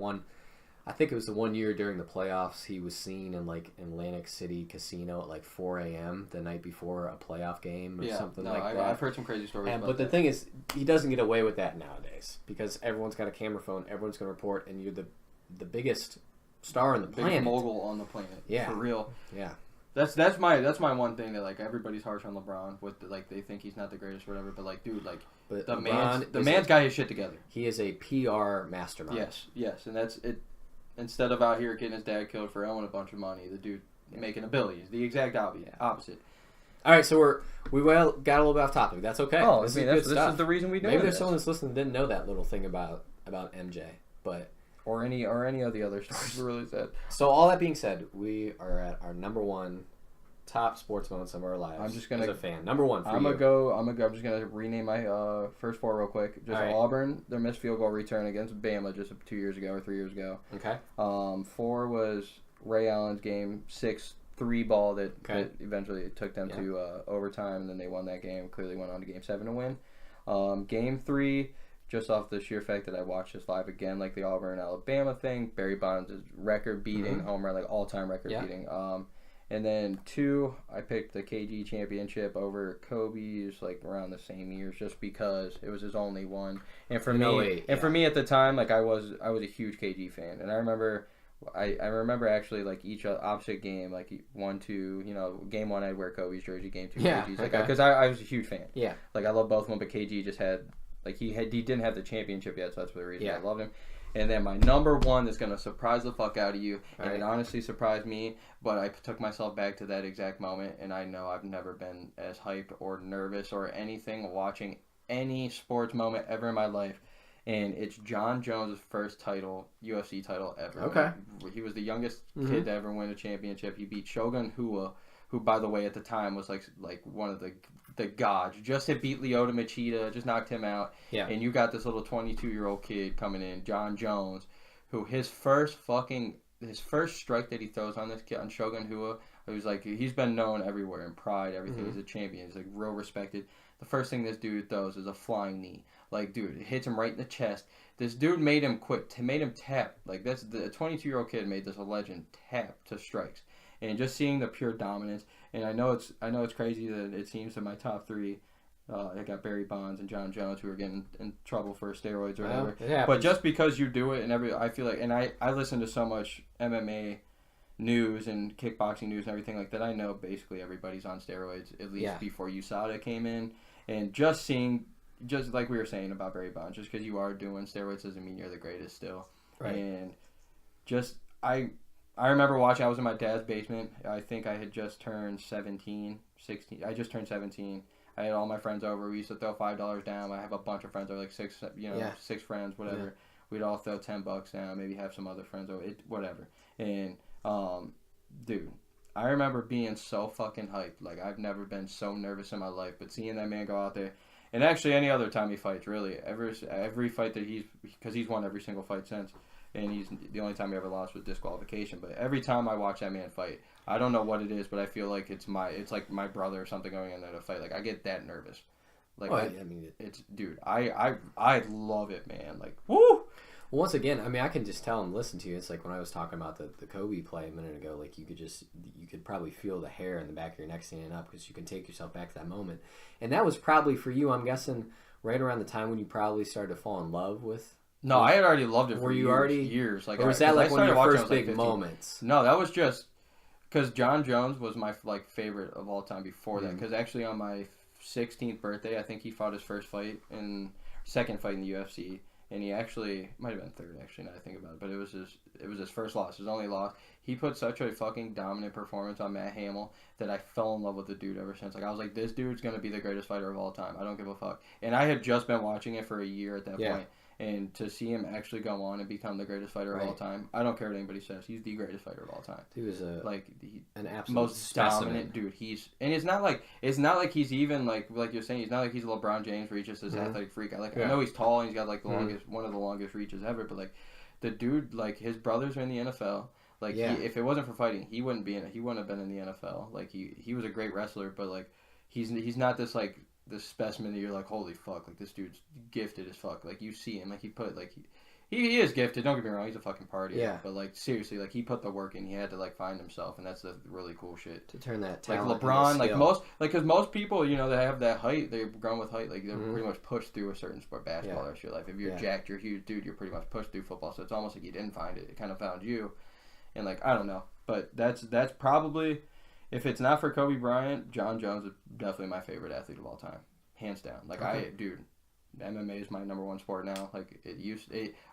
I think it was the one year during the playoffs, he was seen in like Atlantic City Casino at like 4 a.m. the night before a playoff game or something like that. I've heard some crazy stories about But the thing is, he doesn't get away with that nowadays because everyone's got a camera phone, everyone's going to report, and you're the biggest star on the planet. Biggest mogul on the planet. Yeah. For real. Yeah. That's my one thing that like everybody's harsh on LeBron with like they think he's not the greatest or whatever, but like dude, like but the man's got his shit together. He is a PR mastermind. Yes, and that's it. Instead of out here getting his dad killed for owing a bunch of money, the dude making a billion. The exact opposite. All right, so we got a little bit off topic. That's okay. Oh, this is the reason we do it. Maybe there's someone that's listening that didn't know that little thing about MJ, but or any of the other stories we really said. So all that being said, we are at our number 1 top sports moments of our lives. I'm just gonna as a fan. Number 1 for you. I'm just gonna rename my first 4 real quick. Just right. Auburn, their missed field goal return against Bama just 2 years ago or 3 years ago. Okay. 4 was Ray Allen's game 6 3-ball that eventually took them to overtime, and then they won that game. Clearly went on to Game 7 to win. Game 3. Just off the sheer fact that I watched this live again, like the Auburn-Alabama thing, Barry Bonds' record-beating home run, like all-time record-beating. And then 2, I picked the KG championship over Kobe's, like around the same years, just because it was his only one. And for for me at the time, like I was a huge KG fan, and I remember actually like each opposite game, like 1, 2, you know, game 1 I'd wear Kobe's jersey, game 2 KG's, like because I was a huge fan. Yeah, like I love both of them, but KG just had. Like he didn't have the championship yet, so that's the reason I loved him. And then my number 1 that's gonna surprise the fuck out of you, and it honestly surprised me. But I took myself back to that exact moment, and I know I've never been as hyped or nervous or anything watching any sports moment ever in my life. And it's John Jones' first UFC title ever. Okay. He was the youngest kid to ever win a championship. He beat Shogun Rua, who, by the way, at the time was like one of the gods. Just had beat Lyoto Machida, just knocked him out. Yeah. And you got this little 22-year-old kid coming in, John Jones, who his first strike that he throws on this kid, on Shogun Rua, it was like, he's been known everywhere in Pride, everything. He's a champion. He's like real respected. The first thing this dude throws is a flying knee. Like, dude, it hits him right in the chest. This dude made him made him tap. Like, that's the 22-year-old kid made this a legend tap to strikes. And just seeing the pure dominance, and I know it's crazy that it seems that my top 3, I got Barry Bonds and John Jones, who are getting in trouble for steroids or whatever. But just because you do it, and I feel like, and I listen to so much MMA news and kickboxing news and everything like that. I know basically everybody's on steroids at least before USADA came in, and just like we were saying about Barry Bonds, just because you are doing steroids doesn't mean you're the greatest still. Right. And just I remember watching. I was in my dad's basement. I think I had just turned 16. I just turned 17. I had all my friends over. We used to throw $5 down. I have a bunch of friends over, like six friends, whatever. Yeah. We'd all throw $10 down. Maybe have some other friends over, whatever. And dude, I remember being so fucking hyped. Like I've never been so nervous in my life. But seeing that man go out there, and actually any other time he fights, really, every fight that because he's won every single fight since. And he's the only time he ever lost was disqualification. But every time I watch that man fight, I don't know what it is, but I feel like it's like my brother or something going in there to fight. Like I get that nervous. Like it's dude, I love it, man. Like woo. Well, once again, I mean, I can just tell and listen to you. It's like when I was talking about the Kobe play a minute ago. Like you could probably feel the hair in the back of your neck standing up because you can take yourself back to that moment. And that was probably for you, I'm guessing, right around the time when you probably started to fall in love with. No, I had already loved it for years. Like, or was that like one of your first big moments? No, that was just because John Jones was my favorite of all time before that. Because actually on my 16th birthday, I think he fought his second fight in the UFC, and he actually might have been third. Actually, now I think about it, but it was his first loss, his only loss. He put such a fucking dominant performance on Matt Hamill that I fell in love with the dude ever since. Like I was like, this dude's gonna be the greatest fighter of all time. I don't give a fuck. And I had just been watching it for a year at that point. And to see him actually go on and become the greatest fighter of all time, I don't care what anybody says. He's the greatest fighter of all time. He was an absolute most specimen. Dominant dude. It's not like he's even like you're saying. He's not like he's LeBron James where he's just this athletic freak. I know he's tall and he's got like the longest, one of the longest reaches ever. But like the dude, like his brothers are in the NFL. Like if it wasn't for fighting, he wouldn't have been in the NFL. Like he was a great wrestler, but like he's not this like. This specimen that you're like, holy fuck, like this dude's gifted as fuck. Like you see him, like he is gifted. Don't get me wrong, he's a fucking party. Yeah. But like seriously, like he put the work in. He had to like find himself, and that's the really cool shit. To turn that talent like LeBron, like because most people, you know, that have that height, they've grown with height. Like they're pretty much pushed through a certain sport, basketball, the rest of your life. If you're jacked, you're a huge dude, you're pretty much pushed through football. So it's almost like you didn't find it; it kind of found you. And like I don't know, but that's probably, if it's not for Kobe Bryant, John Jones is definitely my favorite athlete of all time. Hands down. Like MMA is my number one sport now. Like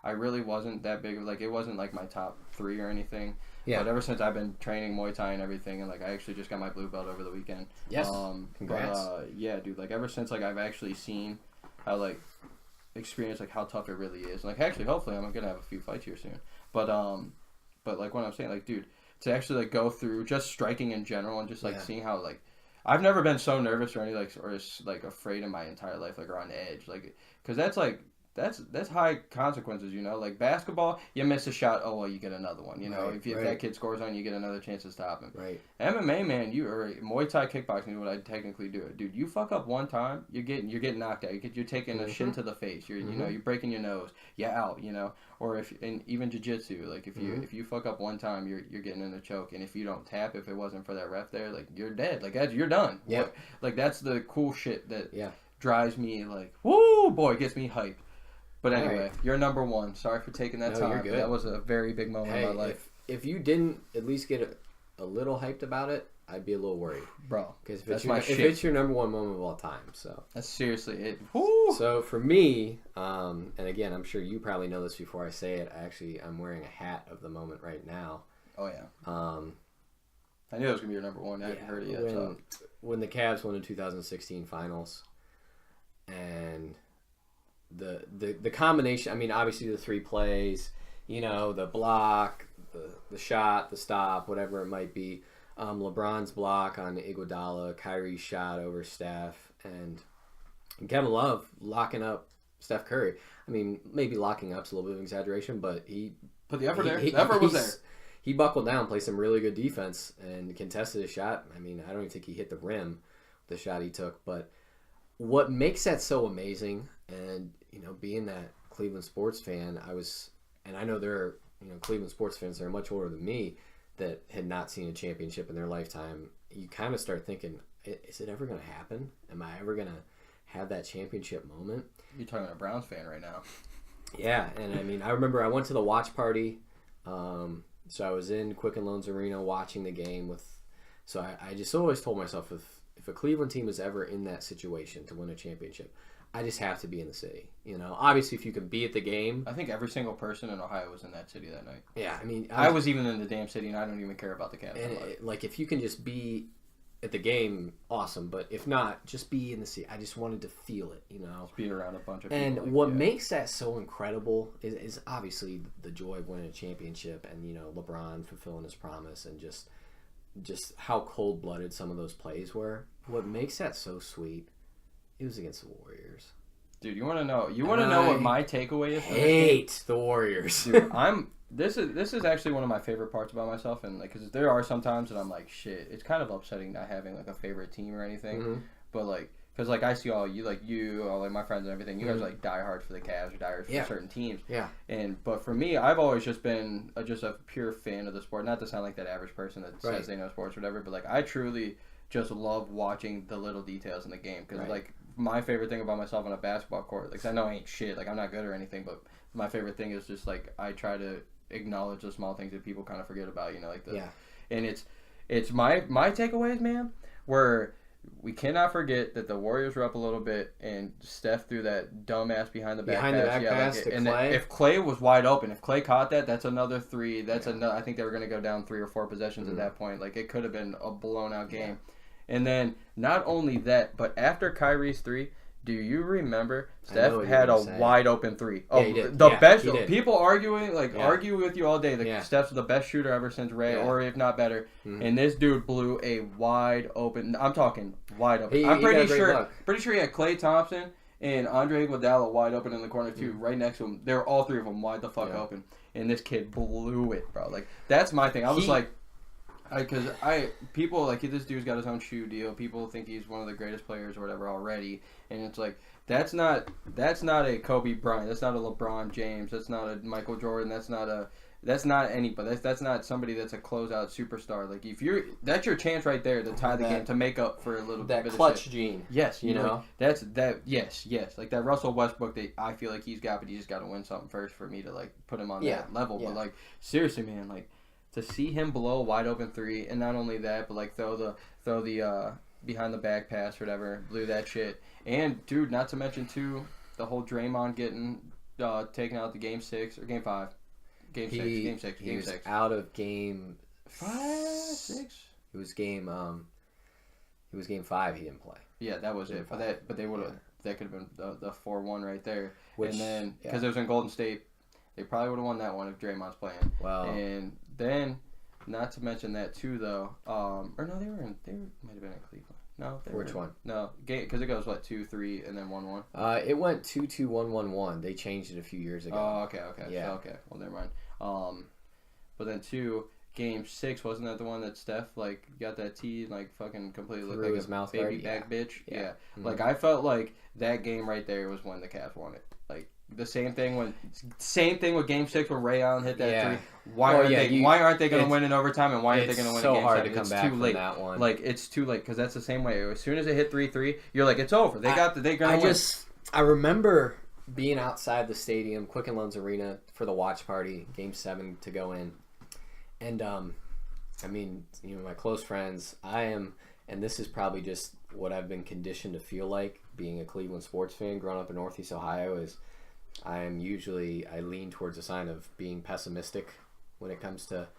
I really wasn't that big of like, it wasn't like my top 3 or anything. Yeah. But ever since I've been training Muay Thai and everything, and like I actually just got my blue belt over the weekend. Yes. Congrats. But, yeah, dude. Like ever since like I've actually seen how like experienced like how tough it really is. Like actually, hopefully, I'm gonna have a few fights here soon. But like what I'm saying, like dude, to actually like go through just striking in general and just like seeing how like. I've never been so nervous or afraid in my entire life, like or on edge, like, cause that's high consequences, you know. Like basketball, you miss a shot, oh well, you get another one, you know. If that kid scores on you, get another chance to stop him. Right. MMA, man, or Muay Thai kickboxing is what I technically do. Dude, you fuck up one time, you're getting knocked out. You're taking a shin to the face. You're you know you're breaking your nose. You're out. You know. Or even jiu-jitsu, like if you fuck up one time, you're getting in a choke, and if you don't tap, if it wasn't for that ref there, like you're dead. Like you're done. Yeah. Like that's the cool shit that drives me like woo boy, gets me hyped. But anyway, you're number one. Sorry for taking that time. You're good. That was a very big moment in my life. If you didn't at least get a little hyped about it, I'd be a little worried, bro. Because if it's your number one moment of all time, so that's seriously it. Woo! So for me, and again, I'm sure you probably know this before I say it. I'm wearing a hat of the moment right now. Oh yeah. I knew it was gonna be your number one. I hadn't heard it yet. When the Cavs won the 2016 Finals, and the combination. I mean, obviously the 3 plays. You know, the block, the shot, the stop, whatever it might be. LeBron's block on Iguodala, Kyrie's shot over Steph, and Kevin Love locking up Steph Curry. I mean, maybe locking up's a little bit of an exaggeration, but he put the effort there. The effort was there. He buckled down, played some really good defense, and contested a shot. I mean, I don't even think he hit the rim with the shot he took. But what makes that so amazing, and you know, being that Cleveland sports fan, and I know there are Cleveland sports fans that are much older than me that had not seen a championship in their lifetime. You kind of start thinking, is it ever going to happen? Am I ever going to have that championship moment? You're talking about a Browns fan right now. Yeah, and I mean, I remember I went to the watch party. So I was in Quicken Loans Arena watching the game So I just always told myself, if a Cleveland team is ever in that situation to win a championship, I just have to be in the city. You know, obviously, if you can be at the game. I think every single person in Ohio was in that city that night. Yeah, I mean, I was even in the damn city, and I don't even care about the Cavs. And like, if you can just be at the game, awesome. But if not, just be in the seat. I just wanted to feel it, Just be around a bunch of And people. what makes that so incredible is obviously the joy of winning a championship, and LeBron fulfilling his promise, and just how cold blooded some of those plays were. What makes that so sweet? It was against the Warriors. Dude, you want to know? You want to know what my takeaway is? Hate the Warriors. Dude, This is actually one of my favorite parts about myself, and like, because there are some times that I'm like, shit, it's kind of upsetting not having like a favorite team or anything, Mm-hmm. but like, because like I see all my friends and everything, you guys are like diehard for the Cavs or diehard for certain teams, but for me, I've always just been just a pure fan of the sport. Not to sound like that average person that says they know sports or whatever, but like I truly just love watching the little details in the game, because like my favorite thing about myself on a basketball court, like I know I ain't shit, like I'm not good or anything, but my favorite thing is just like I try to acknowledge the small things that people kind of forget about, and it's my takeaways, man, where we cannot forget that the Warriors were up a little bit and Steph threw that dumbass behind the back pass to and Clay. If Clay was wide open, if Clay caught that, that's another three. That's another. I think they were going to go down 3 or 4 possessions at that point. Like, it could have been a blown out game. And then not only that, but after Kyrie's three, do you remember Steph had a wide open three? Oh, he did. Best. He did. People argue with you all day. Steph's the best shooter ever since Ray, or if not better. Mm-hmm. And this dude blew a wide open. I'm talking wide open. I'm pretty sure he had Klay Thompson and Andre Iguodala wide open in the corner too, right next to him. They were all three of them wide the fuck open, and this kid blew it, bro. Like, that's my thing. I was people like, this dude's got his own shoe deal. People think he's one of the greatest players or whatever already, and it's like that's not a Kobe Bryant. That's not a LeBron James. That's not a Michael Jordan. That's not anybody. That's not somebody that's a closeout superstar. Like, that's your chance right there to tie the game, to make up for a little bit of clutch gene. Yes, that's that. Yes, like that Russell Westbrook that I feel like he's got, but he just got to win something first for me to like put him on that level. But like, seriously, man, like, to see him blow a wide open three, and not only that, but like throw the behind the back pass or whatever, blew that shit. And dude, not to mention too, the whole Draymond getting taken out the game 6 or game 5, game 6. He was out of game 6. It was game 5. He didn't play. Yeah, that was it. But they would have. That could have been the 4-1 right there. And then because it was in Golden State, they probably would have won that one if Draymond's playing. Wow. And then, not to mention that too, though. Or no, they might have been in Cleveland. No, which one? No, because it goes 2-3 and then 1-1. It went 2-2, 1-1-1. They changed it a few years ago. Oh, okay. Yeah. So, okay. Well, never mind. But then game 6, wasn't that the one that Steph like got that tee and like fucking completely looked like his mouth baby back bitch? Yeah. Mm-hmm. Like, I felt like that game right there was when the Cavs won it. Like, the same thing with Game 6 when Ray Allen hit that three. Why aren't they going to win in overtime, and why aren't they going to win in Game 7? It's so hard to come back from that one. Like, it's too late, because that's the same way. As soon as it hit 3-3, you're like, it's over. They're going to win. I remember being outside the stadium, Quicken Loans Arena, for the watch party, Game 7 to go in. And, I mean, my close friends, and this is probably just what I've been conditioned to feel like, being a Cleveland sports fan, growing up in Northeast Ohio, is I lean towards a sign of being pessimistic when it comes to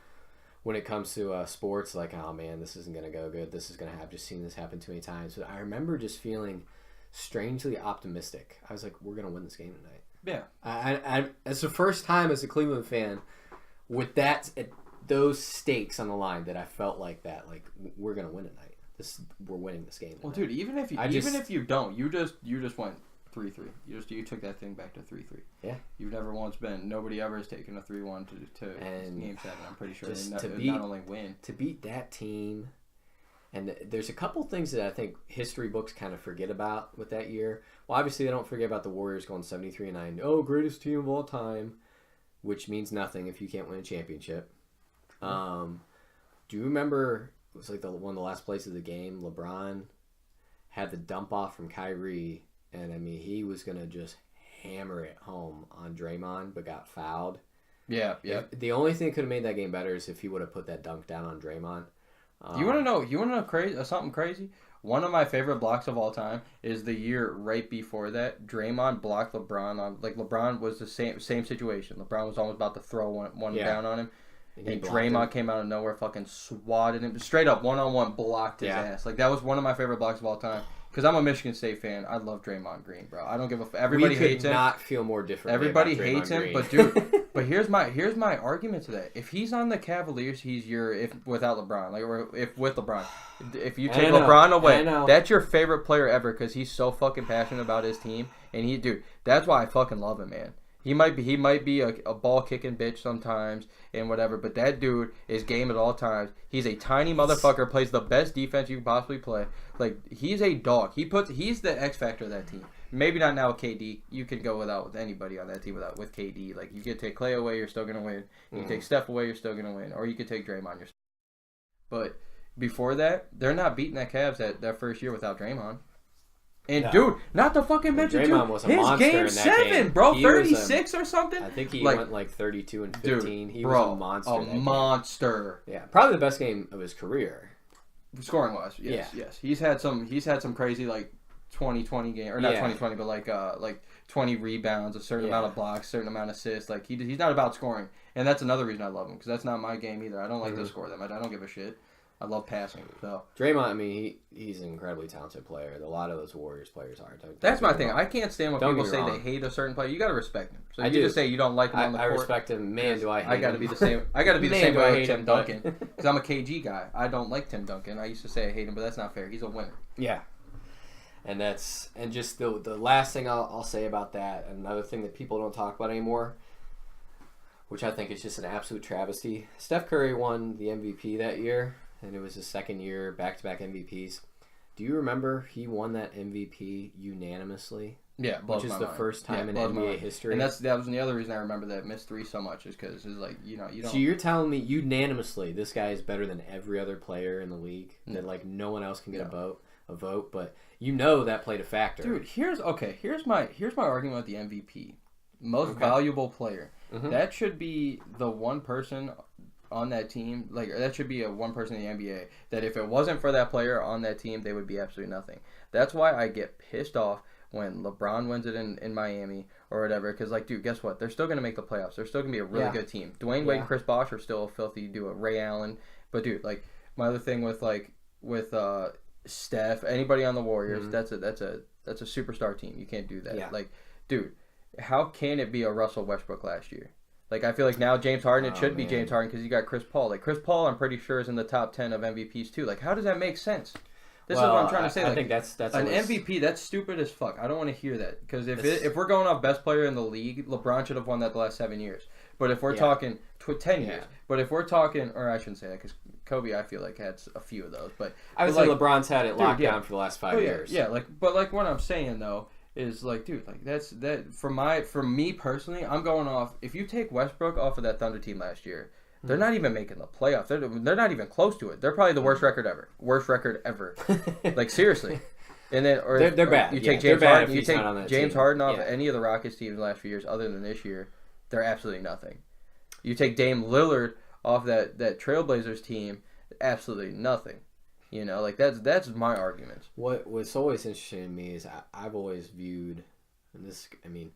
sports. Like, oh man, this isn't gonna go good. This is gonna have just seen this happen too many times. But I remember just feeling strangely optimistic. I was like, we're gonna win this game tonight. Yeah. I it's the first time as a Cleveland fan with those stakes on the line that I felt like that. Like, we're gonna win tonight. We're winning this game tonight. Well, dude, even if you don't, you just went 3-3. You took that thing back to 3-3. Yeah. You've never once been. Nobody ever has taken a 3-1 to Game 7. I'm pretty sure. Not only win. To beat that team, and there's a couple things that I think history books kind of forget about with that year. Well, obviously they don't forget about the Warriors going 73-9. Oh, greatest team of all time, which means nothing if you can't win a championship. Do you remember? It was like one of the last plays of the game. LeBron had the dump off from Kyrie. And, I mean, he was going to just hammer it home on Draymond, but got fouled. Yeah. The only thing that could have made that game better is if he would have put that dunk down on Draymond. You want to know something crazy? One of my favorite blocks of all time is the year right before that. Draymond blocked LeBron on, like, LeBron was the same situation. LeBron was almost about to throw one down on him. And Draymond came out of nowhere, fucking swatted him straight up, 1-on-1, blocked his ass. Like that was one of my favorite blocks of all time. Because I'm a Michigan State fan, I love Draymond Green, bro. I don't give a everybody hates him. We could not feel more different. Everybody hates him, but dude, but here's my argument to that. If he's on the Cavaliers, he's if without LeBron, like or if with LeBron. If you take LeBron away, that's your favorite player ever because he's so fucking passionate about his team, and dude, that's why I fucking love him, man. He might be a ball kicking bitch sometimes and whatever, but that dude is game at all times. He's a tiny motherfucker, plays the best defense you can possibly play. Like he's a dog. He's the X factor of that team. Maybe not now with KD. You can go with anybody on that team with KD. Like you could take Clay away, you're still gonna win. You can take Steph away, you're still gonna win. Or you could take Draymond. But before that, they're not beating that Cavs that first year without Draymond. And dude, not to fucking mention his game 7, bro, 36 or something. I think he went like 32 and 15. He was a monster. A monster. Yeah, probably the best game of his career. Scoring wise, yes. He's had some crazy like 2020 game or not 2020, but like 20 rebounds, a certain amount of blocks, certain amount of assists. Like he's not about scoring, and that's another reason I love him because that's not my game either. I don't like to score them. I don't give a shit. I love passing. So Draymond, I mean, he's an incredibly talented player. A lot of those Warriors players are. That's my thing. I can't stand when people say they hate a certain player. You got to respect him. So you just say you don't like him on the court. I respect him. Man, do I hate him. I got to be the same. I got to be the same way with Tim Duncan because I'm a KG guy. I don't like Tim Duncan. I used to say I hate him, but that's not fair. He's a winner. Yeah. And just the last thing I'll say about that, another thing that people don't talk about anymore, which I think is just an absolute travesty. Steph Curry won the MVP that year. And it was his second year, back-to-back MVPs. Do you remember he won that MVP unanimously? Yeah, which is the first time in NBA history. And that was the other reason I remember that missed 3 so much is because it's like you don't. So you're telling me unanimously this guy is better than every other player in the league? That like no one else can get a vote, but that played a factor. Dude, here's my argument with the MVP, most valuable player. Mm-hmm. That should be the one person on that team, like that should be one person in the NBA that if it wasn't for that player on that team, they would be absolutely nothing. That's why I get pissed off when LeBron wins it in Miami or whatever, because like, dude, guess what? They're still going to make the playoffs. They're still going to be a really good team. Dwayne Wade and Chris Bosh are still a filthy duo. Ray Allen, but dude, like my other thing with Steph, anybody on the Warriors, that's a superstar team. You can't do that. Yeah. Like, dude, how can it be a Russell Westbrook last year? Like, I feel like now James Harden, it should be James Harden because you got Chris Paul. Like, Chris Paul, I'm pretty sure, is in the top 10 of MVPs, too. Like, how does that make sense? This is what I'm trying to say. I think that's an MVP, that's stupid as fuck. I don't want to hear that. Because if we're going off best player in the league, LeBron should have won that the last 7 years. But if we're talking 10 years. But if we're talking, or I shouldn't say that because Kobe, I feel like, had a few of those. But I would say LeBron's had it locked down for the last 5 years. Yeah, but what I'm saying, though, is like, dude, like that for me personally, I'm going off. If you take Westbrook off of that Thunder team last year, they're not even making the playoffs. They're not even close to it. They're probably the worst record ever. Like seriously. And then they're bad. You take James Harden. You take James Harden off any of the Rockets teams the last few years, other than this year, they're absolutely nothing. You take Dame Lillard off that Trailblazers team, absolutely nothing. You know, like that's my argument. What's always interesting to me is I've always viewed, and this, I mean,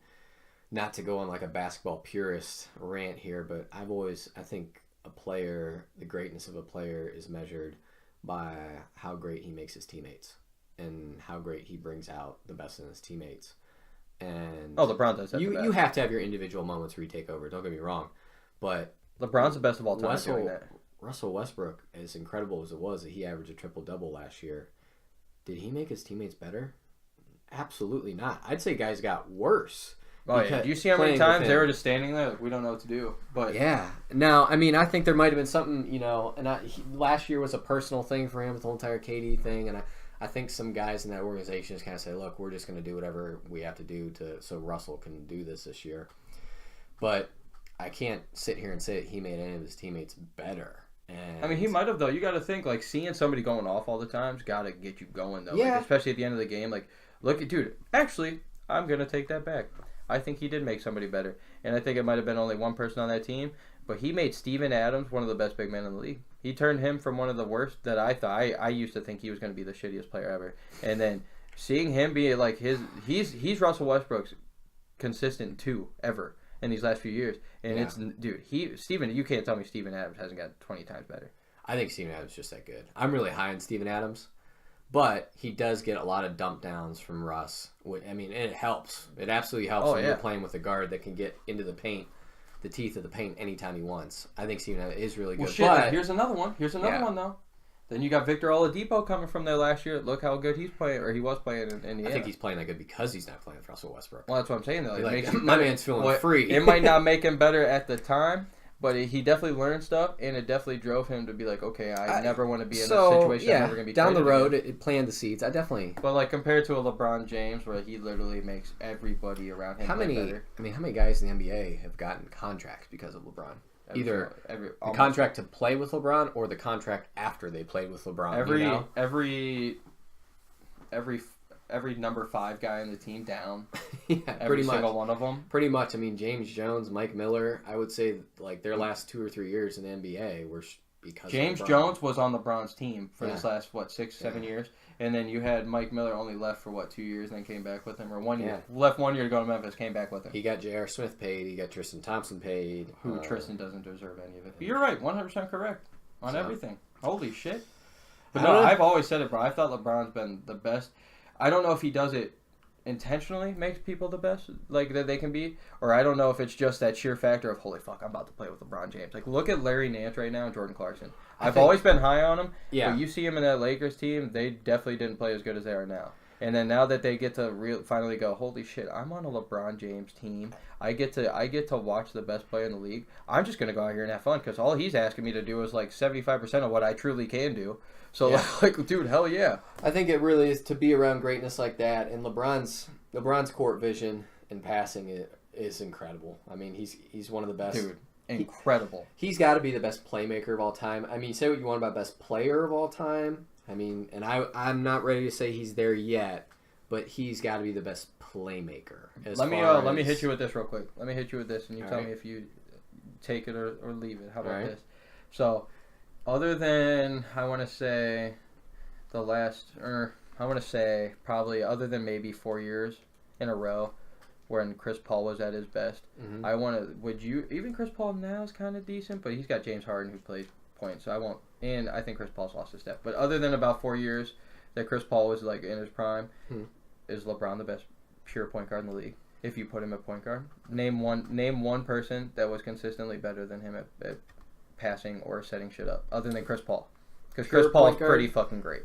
not to go on like a basketball purist rant here, but I think the greatness of a player is measured by how great he makes his teammates and how great he brings out the best in his teammates. And LeBron does that. You have to have your individual moments where you take over. Don't get me wrong, but LeBron's the best of all time doing that. Russell Westbrook, as incredible as it was that he averaged a triple-double last year, did he make his teammates better? Absolutely not. I'd say guys got worse. Oh, yeah. Do you see how many times they were just standing there like, we don't know what to do? But yeah. Now, I mean, I think there might have been something, and last year was a personal thing for him with the whole entire KD thing, and I think some guys in that organization just kind of say, look, we're just going to do whatever we have to do so Russell can do this year. But I can't sit here and say that he made any of his teammates better. And I mean, he might have, though. You got to think, like, seeing somebody going off all the time's got to get you going, though. Yeah. Like, especially at the end of the game. Like, look at, dude, actually, I'm going to take that back. I think he did make somebody better. And I think it might have been only one person on that team. But he made Steven Adams one of the best big men in the league. He turned him from one of the worst that I thought. I used to think he was going to be the shittiest player ever. And then seeing him be like he's Russell Westbrook's consistent 2 ever. in these last few years. And Yeah. it's dude, you can't tell me Steven Adams hasn't got 20 times better. I think Steven Adams is just that good. I'm really high on Steven Adams, but he does get a lot of dump downs from Russ. I mean, it helps. It absolutely helps when you're playing with a guard that can get into the paint, the teeth of the paint, anytime he wants. I think Steven Adams is really good. Well, shit, but here's another one. One, though. Then you got Victor Oladipo coming from there last year. Look how good he's playing, or he was playing in Indiana. I think he's playing that good because he's not playing with Russell Westbrook. Well, that's what I'm saying, though. My man's feeling free. It might not make him better at the time, but he definitely learned stuff, and it definitely drove him to be like, okay, I never want to be in a situation I'm never going to be down the road, again. it planted the seeds. I definitely... But, like, compared to a LeBron James, where he literally makes everybody around him play better. I mean, how many guys in the NBA have gotten contracts because of LeBron? Either the contract to play with LeBron or the contract after they played with LeBron. Every number 5 guy in the team down. Yeah, every single one of them. Pretty much. I mean, James Jones, Mike Miller. I would say like their last 2 or 3 years in the NBA were because James of LeBron. Jones was on LeBron's team for this last 6-7 years, and then you had Mike Miller only left for 2 years and then came back with him, or 1 year. Left 1 year to go to Memphis, came back with him. He got J.R. Smith paid. He got Tristan Thompson paid. Who Tristan doesn't deserve any of it. But you're right, 100% correct on everything. Holy shit! But no, I've always said it, bro. I thought LeBron's been the best. I don't know if he does it intentionally, makes people the best like that they can be, or I don't know if it's just that sheer factor of holy fuck, I'm about to play with LeBron James. Like, look at Larry Nance right now and Jordan Clarkson. I've always been high on them. Yeah. But you see him in that Lakers team, they definitely didn't play as good as they are now. And then now that they get to finally go, holy shit, I'm on a LeBron James team. I get to watch the best player in the league. I'm just gonna go out here and have fun because all he's asking me to do is like 75% of what I truly can do. So like, dude, hell yeah. I think it really is to be around greatness like that, and LeBron's court vision and passing is incredible. I mean, he's one of the best. Dude, incredible. He's got to be the best playmaker of all time. I mean, say what you want about best player of all time. I mean, and I'm not ready to say he's there yet, but he's got to be the best playmaker. Let me hit you with this real quick. Let me hit you with this, and you tell me if you take it or leave it. How about this? So, other than I want to say probably other than maybe 4 years in a row when Chris Paul was at his best, even Chris Paul now is kind of decent, but he's got James Harden who plays point, so I won't. And I think Chris Paul's lost his step. But other than about 4 years that Chris Paul was like in his prime, is LeBron the best pure point guard in the league? If you put him at point guard, name one person that was consistently better than him at passing or setting shit up, other than Chris Paul, because Chris Paul's pretty fucking great.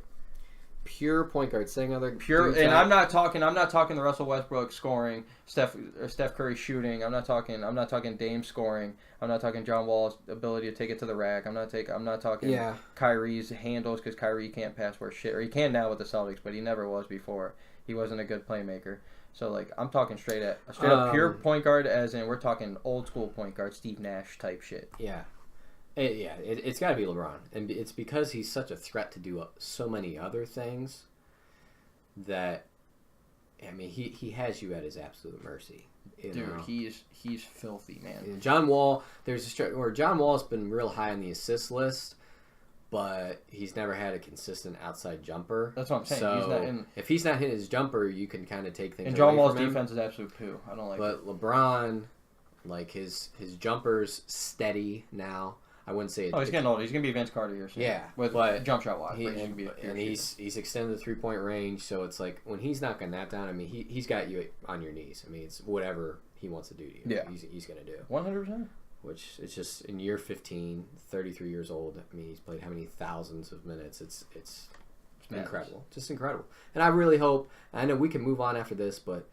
Pure point guard, saying other pure, and I'm not talking the Russell Westbrook scoring, Steph Curry shooting. I'm not talking Dame scoring. I'm not talking John Wall's ability to take it to the rack. I'm not talking Kyrie's handles, because Kyrie can't pass worth shit, or he can now with the Celtics, but he never was before. He wasn't a good playmaker. So like, I'm talking straight up pure point guard, as in we're talking old school point guard, Steve Nash type shit. Yeah. It's got to be LeBron, and it's because he's such a threat to do so many other things that, I mean, he has you at his absolute mercy. Dude, he's filthy, man. And John Wall, there's a stretch where John Wall's been real high on the assist list, but he's never had a consistent outside jumper. That's what I'm saying. So if he's not hitting his jumper, you can kind of take things. And John Wall's defense is absolute poo. I don't like it. But LeBron, like his jumper's steady now. I wouldn't say. He's getting older. He's gonna be Vince Carter here soon. Yeah, with jump shot wise. He's extended the 3-point range, so it's like when he's knocking that down. I mean, he's got you on your knees. I mean, it's whatever he wants to do to you. Yeah, he's gonna do 100%. Which it's just in year 15, 33 years old. I mean, he's played how many thousands of minutes? It's incredible, just incredible. And I really hope. I know we can move on after this, but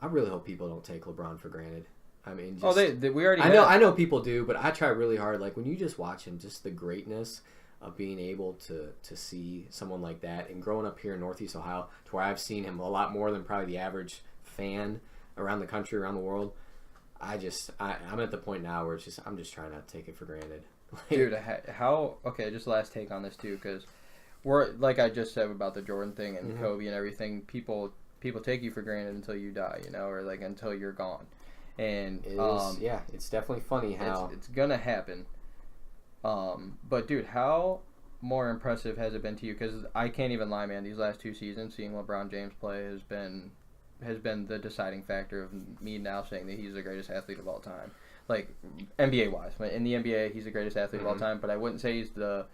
I really hope people don't take LeBron for granted. I mean, we already. I know people do, but I try really hard. Like when you just watch him, just the greatness of being able to see someone like that, and growing up here in Northeast Ohio, to where I've seen him a lot more than probably the average fan around the country, around the world. I'm at the point now where it's just I'm just trying not to take it for granted. Dude, just last take on this too, because we're like I just said about the Jordan thing and Kobe and everything. People take you for granted until you die, or like until you're gone. And it's definitely funny how it's gonna happen. But dude, how more impressive has it been to you? Because I can't even lie, man. These last 2 seasons, seeing LeBron James play has been has been the deciding factor of me now saying that he's the greatest athlete of all time. Like, NBA wise, in the NBA, he's the greatest athlete of all time. But I wouldn't say he's the.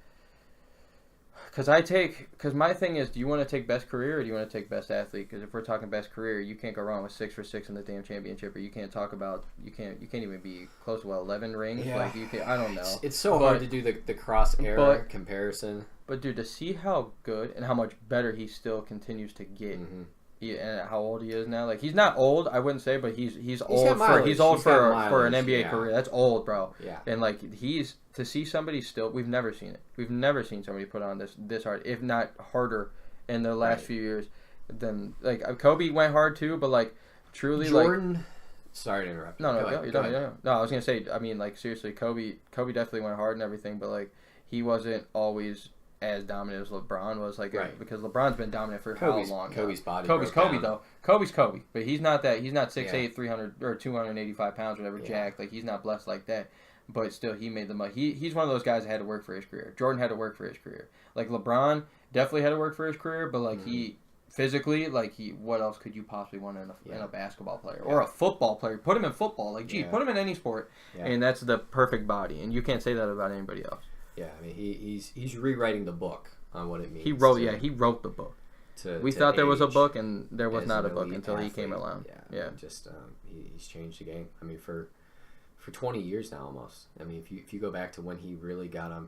Because my thing is, do you want to take best career or do you want to take best athlete? Because if we're talking best career, you can't go wrong with 6 for 6 in the damn championship, or you can't talk about you can't even be close to 11 rings. Yeah. Like you can, I don't know. It's so hard to do the cross era comparison. But dude, to see how good and how much better he still continues to get, and how old he is now. Like he's not old, I wouldn't say, but he's old for an NBA career. That's old, bro. Yeah. And like to see somebody still, we've never seen it. We've never seen somebody put on this hard, if not harder, in the last few years. Than like Kobe went hard too, but like truly Jordan. like. Sorry to interrupt. No, you're done. No, I was gonna say. I mean, like seriously, Kobe definitely went hard and everything, but like he wasn't always as dominant as LeBron was, like because LeBron's been dominant for how long? Kobe's body. Kobe's Kobe though. Kobe's Kobe, but he's not that. He's not 6'8", 300 or 285 pounds, whatever. Jacked. Like he's not blessed like that. But still, he made the money. He's one of those guys that had to work for his career. Jordan had to work for his career. Like LeBron definitely had to work for his career, but like he physically, like what else could you possibly want in a basketball player or a football player? Put him in football. Like put him in any sport, and that's the perfect body. And you can't say that about anybody else. Yeah, I mean he's rewriting the book on what it means. He wrote the book. We thought there was a book, and there was not a book until he came along. Yeah. Just he's changed the game. I mean, for 20 years now almost. I mean, if you go back to when he really got on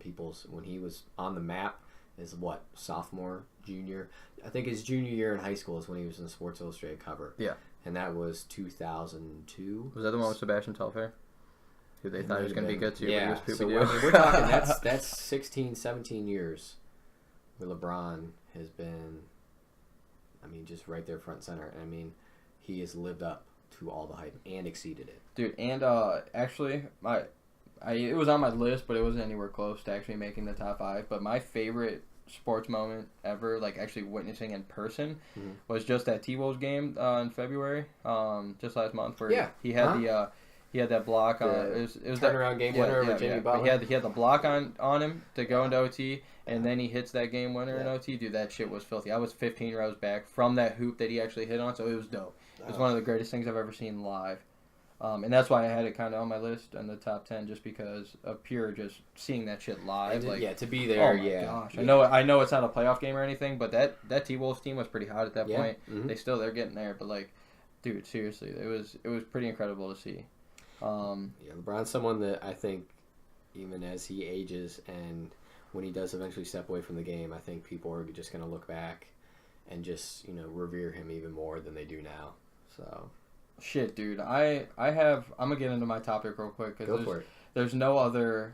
when he was on the map, is sophomore, junior. I think his junior year in high school is when he was in the Sports Illustrated cover. Yeah. And that was 2002. Was that the one with Sebastian Telfair? Who they thought he was going to be good too. Yeah. But he was So we're talking that's 16, 17 years where LeBron has been, I mean, just right there front center. I mean, he has lived up to all the hype and exceeded it. Dude, and actually, it was on my list, but it wasn't anywhere close to actually making the top 5. But my favorite sports moment ever, like actually witnessing in person, was just that T-Wolves game in February, just last month, where he had he had that block on it was turnaround game winner over Jimmy Butler. He had the block on him to go into OT, and then he hits that game winner in OT. Dude, that shit was filthy. I was 15 rows back from that hoop that he actually hit on, so it was dope. It was one of the greatest things I've ever seen live. And that's why I had it kind of on my list in the top 10, just because of pure just seeing that shit live. To be there. Oh my gosh! I know it's not a playoff game or anything, but that T-Wolves team was pretty hot at that point. They're getting there, but like, dude, seriously, it was pretty incredible to see. LeBron's someone that I think, even as he ages and when he does eventually step away from the game, I think people are just going to look back and just revere him even more than they do now. So. Shit, dude. I'm gonna get into my topic real quick because there's no other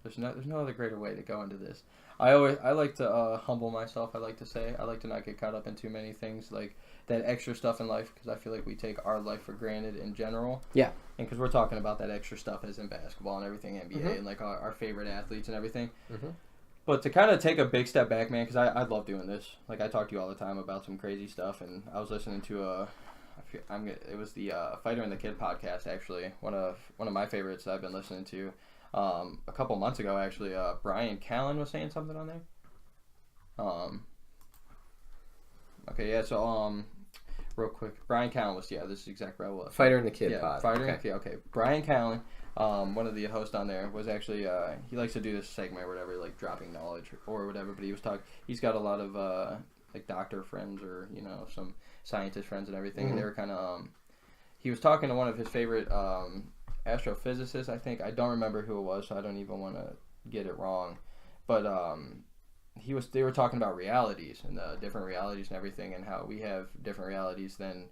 greater way to go into this. I like to humble myself. I like to say I like to not get caught up in too many things like that extra stuff in life, because I feel like we take our life for granted in general. Yeah. And because we're talking about that extra stuff as in basketball and everything, NBA and like our favorite athletes and everything. But to kind of take a big step back, man, because I love doing this. Like I talk to you all the time about some crazy stuff, and I was listening to it was the Fighter and the Kid podcast, actually. One of my favorites that I've been listening to. A couple months ago, actually, Brian Callen was saying something on there. Okay, yeah. So real quick, Brian Callen was this is exactly right. What Fighter and the Kid pod. Fighter and the Kid. Okay, Brian Callen, one of the hosts on there, was actually he likes to do this segment or whatever, like dropping knowledge or whatever. But he was talking. He's got a lot of like doctor friends or some scientist friends and everything, and they were kind of he was talking to one of his favorite astrophysicists. I think I don't remember who it was, so I don't even want to get it wrong, but they were talking about realities and different realities and everything, and how we have different realities than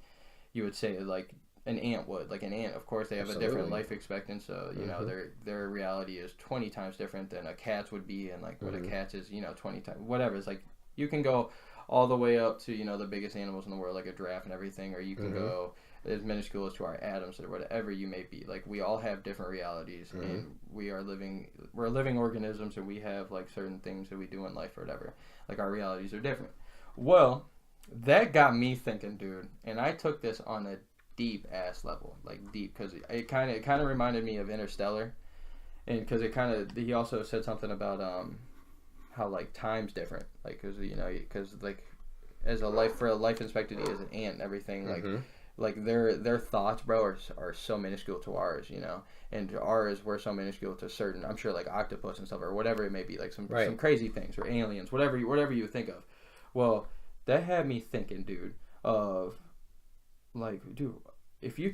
you would say like an ant would. Like an ant, of course, they have a different life expectancy, so their reality is 20 times different than a cat's would be, and like what a cat's is 20 times whatever. It's like you can go all the way up to the biggest animals in the world, like a giraffe and everything, or you can go as minuscule as to our atoms or whatever you may be. Like we all have different realities, and we're living organisms, and we have like certain things that we do in life or whatever. Like our realities are different. Well, that got me thinking, dude, and I took this on a deep ass level, like deep, because it kind of reminded me of Interstellar, and because he also said something about how like time's different, like because like as a life expectancy as an ant and everything. Like their thoughts, bro, are so minuscule to ours, you know, and ours we're so minuscule to certain. I'm sure like octopus and stuff or whatever it may be, like some crazy things or aliens, whatever you would think of. Well, that had me thinking, dude, of like, dude, if you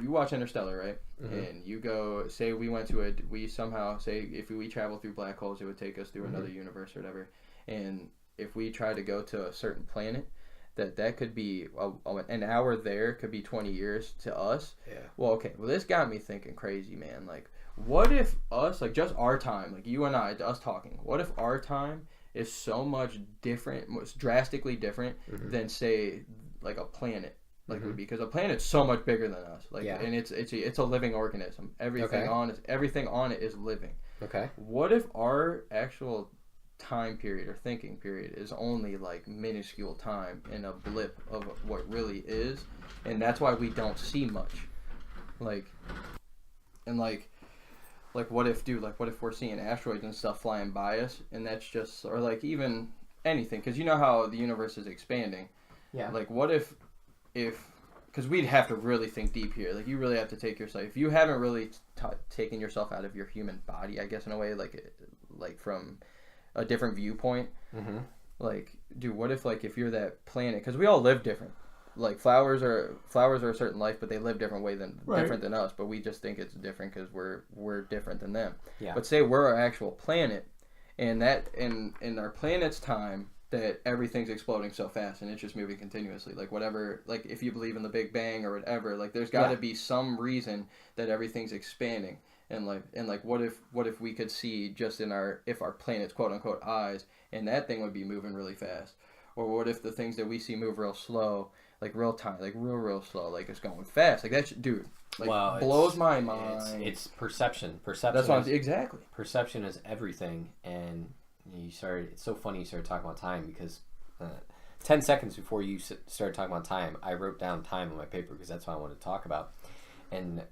watch Interstellar, right, and you go, say we somehow say if we travel through black holes, it would take us through another universe or whatever, and if we try to go to a certain planet, that could be an hour there could be 20 years to us. Yeah. Well, okay. Well, this got me thinking crazy, man. Like, what if us, like, just our time, like you and I, us talking, what if our time is so much different, drastically different than, say, like a planet? Like would be, because a planet's so much bigger than us. Like, and it's a living organism. Everything on it is living. Okay. What if our actual time period or thinking period is only like minuscule time in a blip of what really is, and that's why we don't see much? Like, and like what if, dude? Like, what if we're seeing asteroids and stuff flying by us, and that's just, or like even anything? Because you know how the universe is expanding. Yeah. Like, what if because we'd have to really think deep here. Like, you really have to take yourself, if you haven't really taken yourself out of your human body, I guess, in a way, like from a different viewpoint. Like, dude, what if, like, if you're that planet, because we all live different. Like, flowers are a certain life, but they live different than us. But we just think it's different because we're different than them. Yeah. But say we're our actual planet, and that in our planet's time, that everything's exploding so fast and it's just moving continuously. Like, whatever, like, if you believe in the Big Bang or whatever, like, there's got to be some reason that everything's expanding. And what if we could see just if our planet's quote unquote eyes, and that thing would be moving really fast? Or what if the things that we see move real slow, like real time, like real slow, like it's going fast? Like, that dude, like, blows my mind. It's perception. That's what exactly. Perception is everything. And it's so funny you started talking about time, because 10 seconds before you started talking about time, I wrote down time on my paper because that's what I wanted to talk about. And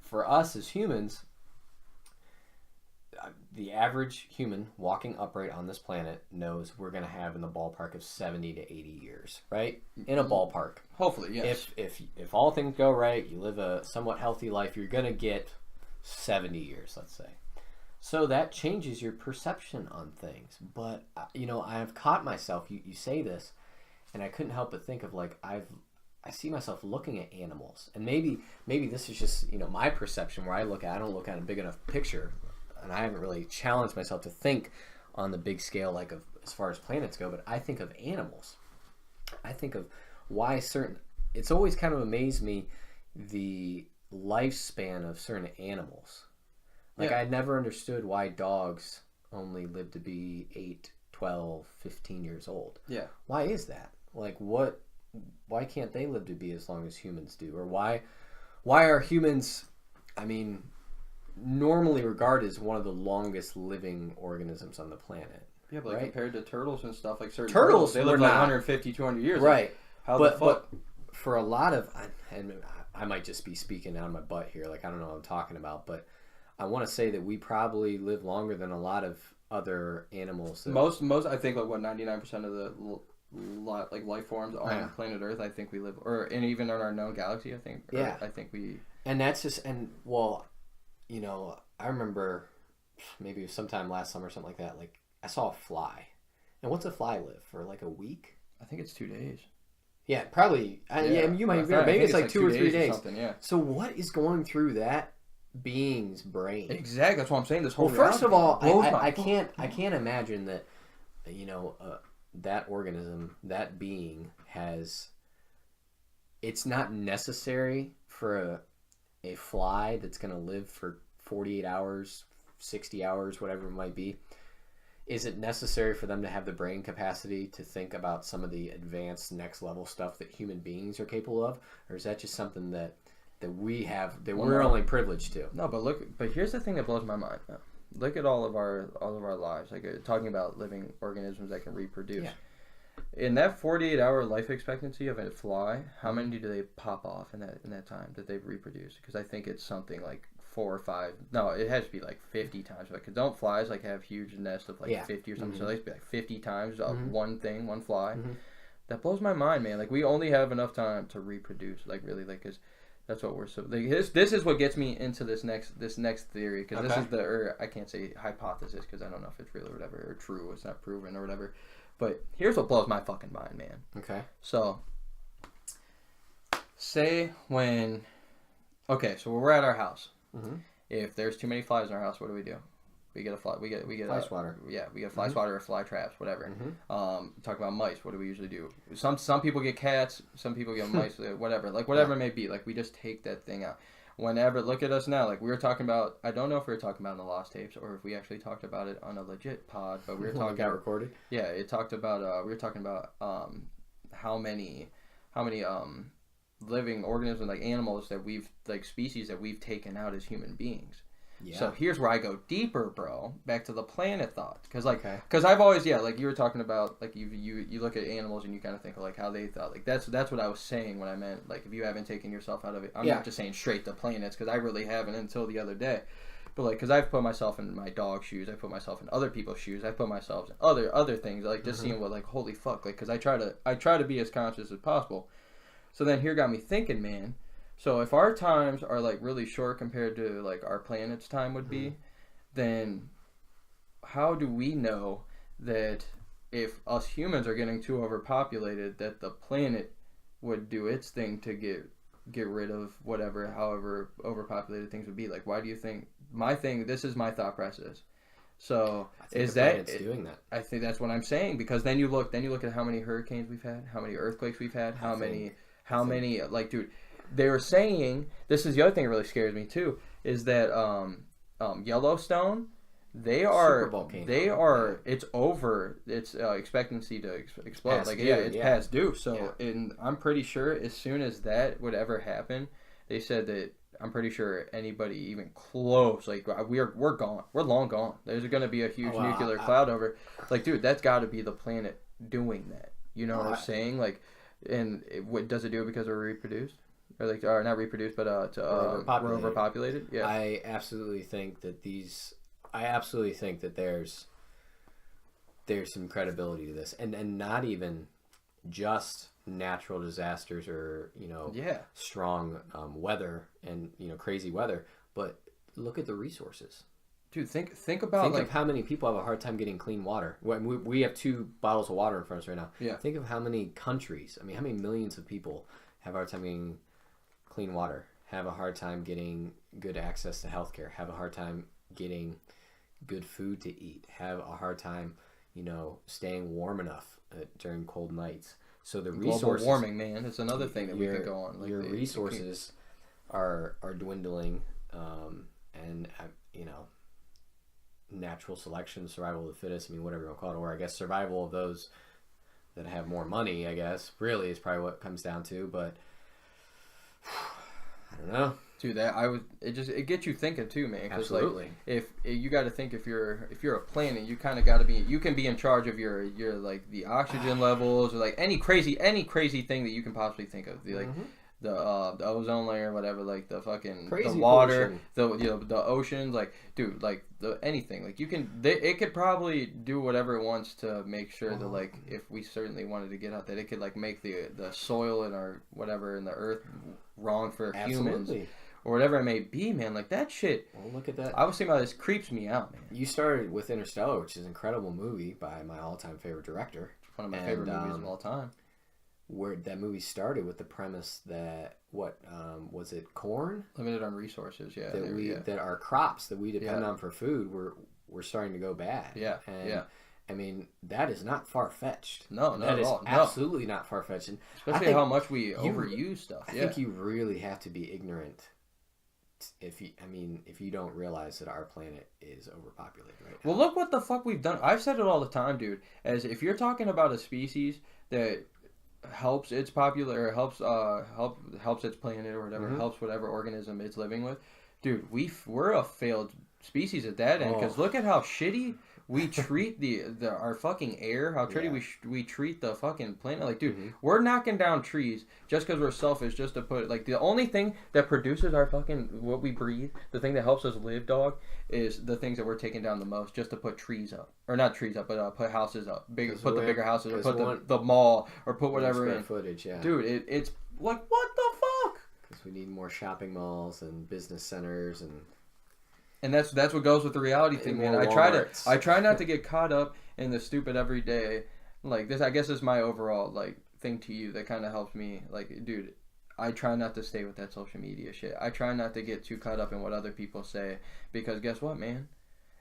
for us as humans, the average human walking upright on this planet knows we're going to have in the ballpark of 70 to 80 years, right? In a ballpark. Hopefully, yes. If all things go right, you live a somewhat healthy life, you're going to get 70 years, let's say. So that changes your perception on things. But, I have caught myself, you say this, and I couldn't help but think of, like, I see myself looking at animals. And maybe this is just, my perception where I don't look at a big enough picture, and I haven't really challenged myself to think on the big scale, like, of as far as planets go, but I think of animals. I think of why it's always kind of amazed me, the lifespan of certain animals. Like, I never understood why dogs only live to be 8, 12, 15 years old. Yeah. Why is that? Like, why can't they live to be as long as humans do? Or why are humans, normally regarded as one of the longest living organisms on the planet? Yeah, but, like, compared to turtles and stuff, like certain turtles they live like 150, 200 years. Right. Like, how the fuck? But for a lot of, and I might just be speaking out of my butt here, like, I don't know what I'm talking about, but I want to say that we probably live longer than a lot of other animals. Most, I think, like, 99% of the life forms on planet Earth, I think we live, and even in our known galaxy, I think. Yeah. I think we. And that's just, I remember maybe it was sometime last summer or something like that. Like, I saw a fly. And what's a fly live for? Like a week? I think it's 2 days. Yeah, probably. You might be right. Maybe it's like 2 or 3 days. Yeah. So what is going through that being's brain? Exactly. That's what I'm saying. This whole first of all, I can't imagine that that organism, that being it's not necessary for a fly that's going to live for 48 hours, 60 hours, whatever it might be. Is it necessary for them to have the brain capacity to think about some of the advanced next level stuff that human beings are capable of? Or is that just something that we have, that we're only privileged to? No, but here's the thing that blows my mind. Look at all of our lives, like talking about living organisms that can reproduce. Yeah. In that 48-hour life expectancy of a fly, how many do they pop off in that time that they've reproduced? Because I think it's something like 4 or 5. No, it has to be like 50 times. Like, 'cause don't flies like have huge nests of like 50 or something? So it has to be like 50 times one thing, one fly. That blows my mind, man. Like, we only have enough time to reproduce. Like, really, like, 'cause that's what we're so. Like, this is what gets me into this next theory, because this is or I can't say hypothesis because I don't know if it's real or whatever, or true. It's not proven or whatever. But here's what blows my fucking mind, man. Okay. So, say when. Okay, so we're at our house. If there's too many flies in our house, what do? We get a fly. We get fly swatter. Yeah, we get fly swatter or fly traps, whatever. Talk about mice. What do we usually do? Some people get cats. Some people get mice. Whatever. Like, whatever it may be. Like, we just take that thing out. Whenever, look at us now. Like, we were talking about. I don't know if we were talking about in the lost tapes or if we actually talked about it on a legit pod. But we were talking. Got recorded. Yeah, it talked about. We were talking about how many living organisms, like animals that we've, like species that we've taken out as human beings. Yeah. So here's where I go deeper, bro. Back to the planet thought, because I've always like you were talking about, like you look at animals and you kind of think of like how they thought. Like that's what I was saying when I meant like if you haven't taken yourself out of it. I'm not just saying straight to planets, because I really haven't until the other day. But like, because I've put myself in my dog's shoes, I put myself in other people's shoes, I put myself in other things, like just seeing what, like, holy fuck, like, because I try to be as conscious as possible. So then here got me thinking, man. So if our times are like really short compared to like our planet's time would be, then how do we know that if us humans are getting too overpopulated, that the planet would do its thing to get rid of however overpopulated things would be? Like, why do you think this is my thought process. So is that doing that? I think that's what I'm saying, because then you look at how many hurricanes we've had, how many earthquakes we've had, how many like, dude, they were saying, this is the other thing that really scares me too, is that Yellowstone, it's over its expectancy to explode. It's past due. So I'm pretty sure as soon as that would ever happen, they said that, I'm pretty sure anybody even close, like, we're gone. We're long gone. There's going to be a huge nuclear cloud over. Like, dude, that's got to be the planet doing that. You know what I'm saying? Like, and what does it do because we're reproduced? Or not reproduced, but we're overpopulated. Yeah. I absolutely think that there's some credibility to this, and not even just natural disasters or strong weather and crazy weather, but look at the resources. Dude, think about how many people have a hard time getting clean water. We have 2 bottles of water in front of us right now. Yeah. Think of how many countries, how many millions of people have a hard time getting clean water, have a hard time getting good access to healthcare, have a hard time getting good food to eat, have a hard time, staying warm enough during cold nights. So the resources, global warming, man, it's another thing that we could go on. Like your resources are dwindling, and natural selection, survival of the fittest. I mean, whatever you want to call it, or I guess survival of those that have more money. I guess really is probably what it comes down to. But I don't know. Dude, it gets you thinking too, man. Absolutely. Like, if you got to think, if you're a planet, you kind of got to be. You can be in charge of your like the oxygen levels, or like any crazy thing that you can possibly think of. The ozone layer, whatever, like the fucking crazy the water, pollution. the oceans, like, dude, like anything, like it could probably do whatever it wants to make sure that, like, if we certainly wanted to get out, that it could like make the soil in our whatever in the earth wrong for humans. Or whatever it may be, man. Like, that shit. Well, look at that. I was thinking about this. Creeps me out, man. You started with Interstellar, which is an incredible movie by my all-time favorite director. One of my favorite movies of all time. Where that movie started with the premise that, was it corn? Limited on resources, yeah. That our crops that we depend on for food were starting to go bad. Yeah, and I mean, that is not far-fetched. No, not at all. That is absolutely not far-fetched. And especially how much we overuse stuff. I think you really have to be ignorant if you don't realize that our planet is overpopulated right now. Well, look what the fuck we've done. I've said it all the time, dude. As if you're talking about a species that helps its helps its planet or whatever, helps whatever organism it's living with, dude, we're a failed species at that end. Because look at how shitty we treat our fucking air. How shitty we treat the fucking planet. Like, dude, we're knocking down trees just because we're selfish. Just to put like the only thing that produces our fucking what we breathe, the thing that helps us live, dog, is the things that we're taking down the most. Just to put trees up, or not trees up, but put houses up. Put the bigger houses, or put the mall, or put whatever in. Footage, yeah. Dude, it's like what the fuck. Because we need more shopping malls and business centers and that's what goes with the reality thing, man. I try not to get caught up in the stupid everyday, like this. I guess is my overall like thing to you that kind of helps me. Like, dude, I try not to stay with that social media shit. I try not to get too caught up in what other people say, because guess what, man?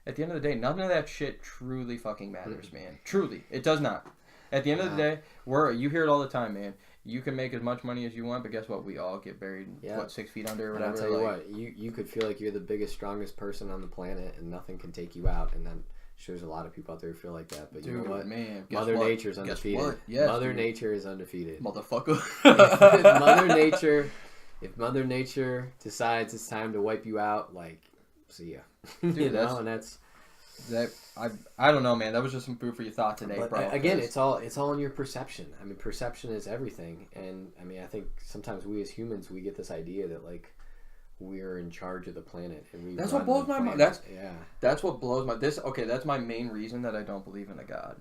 At the end of the day, none of that shit truly fucking matters, man. Truly, it does not. At the end of the day, you hear it all the time, man. You can make as much money as you want, but guess what? We all get buried, 6 feet under or whatever. And I'll tell you what, you could feel like you're the biggest, strongest person on the planet, and nothing can take you out. And then there's a lot of people out there who feel like that. But dude, you know what? Man, Mother Nature's undefeated. Yes, Mother Nature is undefeated. Motherfucker. if Mother Nature decides it's time to wipe you out, like, see ya. Dude, you know, and that's... I don't know, man. That was just some food for your thought today, but bro. Again, it's all in your perception. I mean, perception is everything, and I mean, I think sometimes we as humans we get this idea that like we're in charge of the planet, and that's what blows my mind. That's what blows my that's my main reason that I don't believe in a god.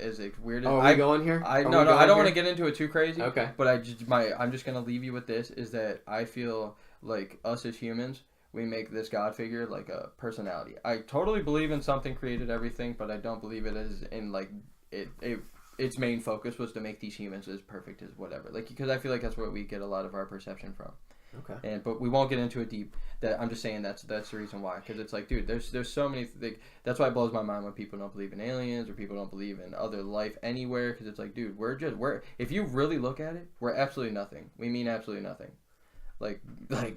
As weird as are we going here? I don't want to get into it too crazy. Okay, but I'm just gonna leave you with this: is that I feel like us as humans, we make this God figure like a personality. I totally believe in something created everything, but I don't believe it is in like its main focus was to make these humans as perfect as whatever. Like, because I feel like that's where we get a lot of our perception from. Okay. But we won't get into it deep. That I'm just saying that's the reason why. Because it's like, dude, there's so many. That's why it blows my mind when people don't believe in aliens or people don't believe in other life anywhere. Because it's like, dude, we're if you really look at it, we're absolutely nothing. We mean absolutely nothing. Like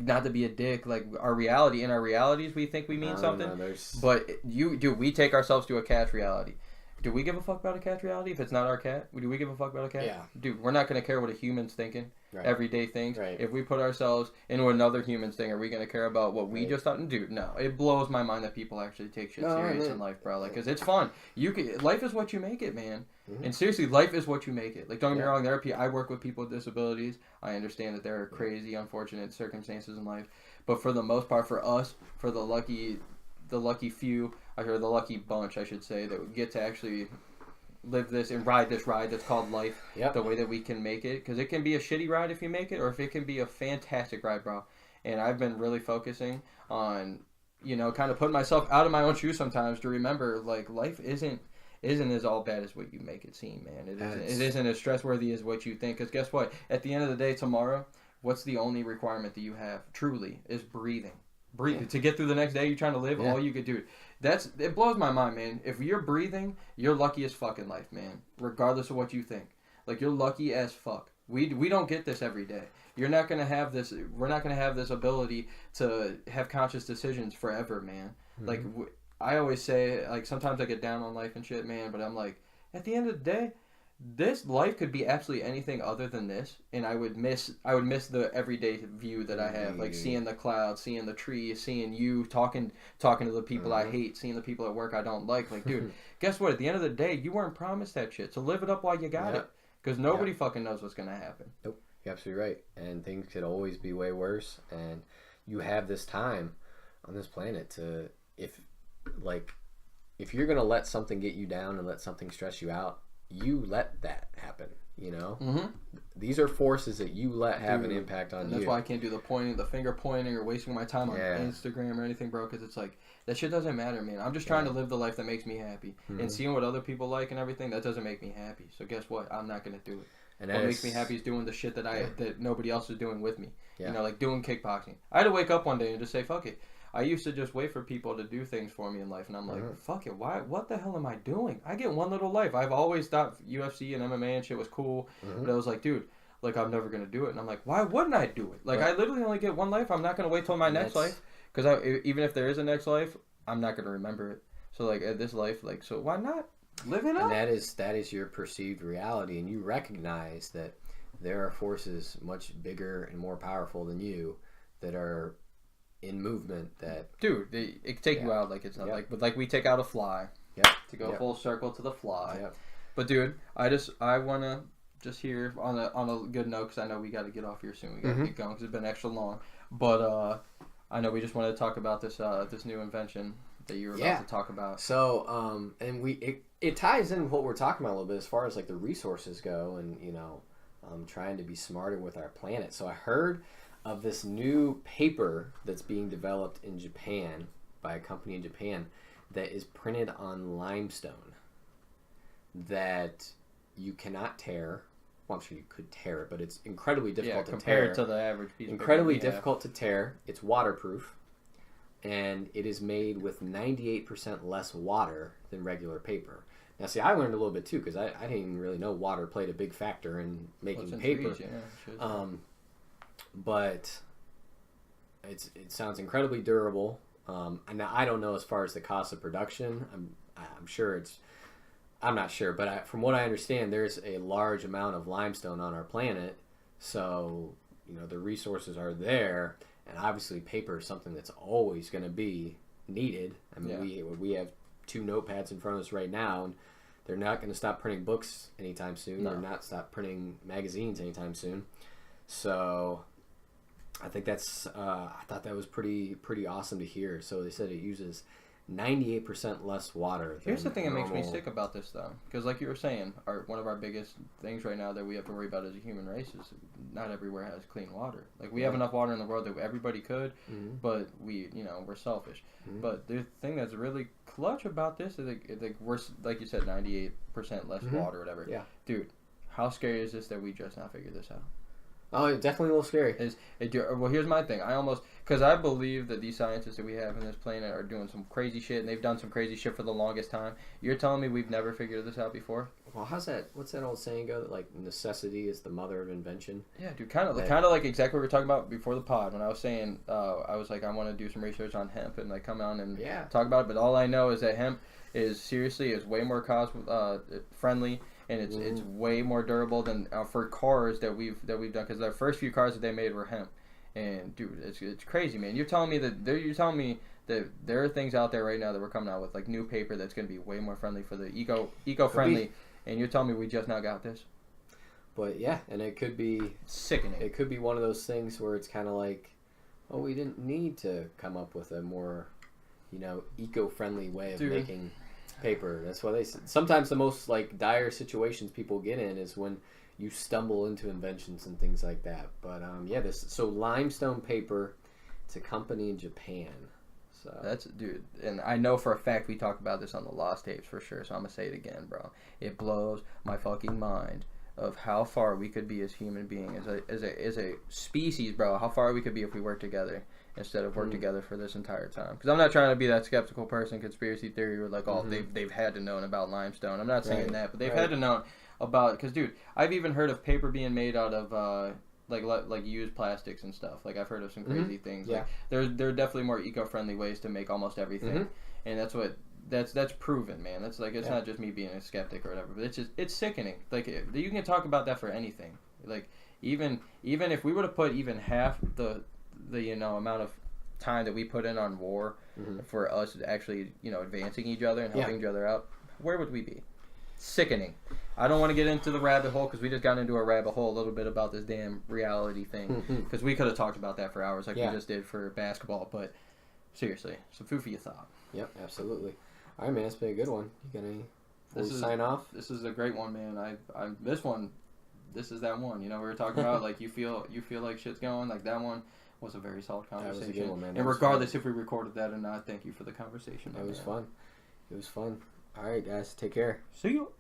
not to be a dick, like in our realities we think we mean something, but we take ourselves to a cat's reality. Do we give a fuck about a cat's reality if it's not our cat? Do we give a fuck about a cat? Yeah. Dude, we're not going to care what a human's thinking, everyday things. Right. If we put ourselves into another human's thing, are we going to care about what we just thought? Dude, no. It blows my mind that people actually take shit serious in life, bro. Like, because it's fun. Life is what you make it, man. Mm-hmm. And seriously, life is what you make it. Like, don't get me wrong, I work with people with disabilities. I understand that there are crazy, unfortunate circumstances in life. But for the most part, for us, for the lucky few, or the lucky bunch, I should say, that we get to actually live this and ride this ride that's called life the way that we can make it. Because it can be a shitty ride if you make it, or if it can be a fantastic ride, bro. And I've been really focusing on, kind of putting myself out of my own shoes sometimes to remember, like, life isn't as all bad as what you make it seem, man. It isn't as stress-worthy as what you think. Because guess what? At the end of the day, tomorrow, what's the only requirement that you have, truly, is breathing. To get through the next day you're trying to live, all you could do. It blows my mind, man. If you're breathing, you're lucky as fuck in life, man. Regardless of what you think. Like, you're lucky as fuck. We don't get this every day. You're not going to have this. We're not going to have this ability to have conscious decisions forever, man. Mm-hmm. Like, I always say, like, sometimes I get down on life and shit, man, but I'm like, at the end of the day, this life could be absolutely anything other than this, and I would miss the everyday view that I have, like seeing the clouds, seeing the trees, seeing you talking to the people I hate, seeing the people at work I don't like. Like, dude, guess what? At the end of the day, you weren't promised that shit, so live it up while you got it, because nobody fucking knows what's gonna happen. Nope, you're absolutely right, and things could always be way worse, and you have this time on this planet to, if you're gonna let something get you down and let something stress you out, you let that happen, Mm-hmm. These are forces that you let have an impact on you. That's why I can't do the finger pointing, or wasting my time on Instagram or anything, bro, because it's like, that shit doesn't matter, man. I'm just trying to live the life that makes me happy. Mm-hmm. And seeing what other people like and everything, that doesn't make me happy. So guess what? I'm not going to do it. And what makes me happy is doing the shit that nobody else is doing with me. Yeah. Like doing kickboxing. I had to wake up one day and just say, fuck it. I used to just wait for people to do things for me in life, and I'm like, fuck it, why? What the hell am I doing? I get one little life. I've always thought UFC and MMA and shit was cool, but I was like, dude, like, I'm never going to do it. And I'm like, why wouldn't I do it? Like, I literally only get one life. I'm not going to wait till my next life, because even if there is a next life, I'm not going to remember it. So, like, at this life, like, so why not live it up? And that is your perceived reality, and you recognize that there are forces much bigger and more powerful than you that are in movement that Dude, it can take you out like it's not like we take out a fly. Yep. To go full circle to the fly. Yep. But dude, I wanna just hear on a good note, because I know we got to get off here soon. We got to get going because it's been extra long. But I know we just wanted to talk about this this new invention that you were about to talk about. So and it ties in what we're talking about a little bit as far as like the resources go, and trying to be smarter with our planet. So I heard of this new paper that's being developed in Japan by a company in Japan that is printed on limestone that you cannot tear. Well, I'm sure you could tear it, but it's incredibly difficult to tear. Compared to the average piece of paper. Incredibly difficult to tear. It's waterproof, and it is made with 98% less water than regular paper. Now, see, I learned a little bit too, because I didn't even really know water played a big factor in making paper. But it sounds incredibly durable. And now I don't know as far as the cost of production. I'm sure I'm not sure, but from what I understand, there's a large amount of limestone on our planet, so the resources are there, and obviously paper is something that's always going to be needed. I mean, we have 2 notepads in front of us right now, and they're not going to stop printing books anytime soon. No. They're not stop printing magazines anytime soon. So I think I thought that was pretty awesome to hear. So they said it uses 98% less water. Here's the thing that makes me sick about this, though, because like you were saying, one of our biggest things right now that we have to worry about as a human race is not everywhere has clean water. Like we have enough water in the world that everybody could, but we're selfish. But the thing that's really clutch about this is like we're, like you said, 98% less water or whatever. Yeah, dude, how scary is this that we just now figured this out? Oh, it's definitely a little scary. Well, here's my thing. Because I believe that these scientists that we have in this planet are doing some crazy shit, and they've done some crazy shit for the longest time. You're telling me we've never figured this out before? Well, what's that old saying go? That like necessity is the mother of invention. Yeah, dude. Kind of like exactly what we were talking about before the pod when I was saying I was like I want to do some research on hemp and like come on and talk about it. But all I know is that hemp is way more cost friendly. And it's way more durable than for cars that we've done, because the first few cars that they made were hemp, and dude, it's crazy, man. You're telling me that there are things out there right now that we're coming out with like new paper that's going to be way more friendly for the eco-friendly, and you're telling me we just now got this? But yeah, and it could be sickening. It could be one of those things where it's kind of like, oh, we didn't need to come up with a more, eco-friendly way of making paper. That's why they said sometimes the most like dire situations people get in is when you stumble into inventions and things like that. But so limestone paper, it's a company in Japan. So that's, dude, and I know for a fact we talked about this on the Lost Tapes for sure, so I'm gonna say it again, bro. It blows my fucking mind of how far we could be as human beings, as a species, bro. How far we could be if we work together instead of work together for this entire time. Because I'm not trying to be that skeptical person, conspiracy theory, or like, they've had to known about limestone. I'm not saying that, but they've had to know about, because, dude, I've even heard of paper being made out of like used plastics and stuff. Like I've heard of some crazy things. Yeah. Like there are definitely more eco-friendly ways to make almost everything, and that's proven, man. That's like, it's not just me being a skeptic or whatever, but it's sickening. Like you can talk about that for anything. Like even if we were to put even half the amount of time that we put in on war for us actually advancing each other and helping each other out, where would we be? Sickening. I don't want to get into the rabbit hole, because we just got into a rabbit hole a little bit about this damn reality thing, because we could have talked about that for hours like we just did for basketball. But seriously, some food for your thought. Yep, absolutely. All right, man, it's been a good one. You got any sign off? This is a great one, man. This is that one. We were talking about like you feel like shit's going, like that one was a very solid conversation. That was a good one, man. And regardless if we recorded that or not, thank you for the conversation. It was fun. It was fun. All right, guys, take care. See you.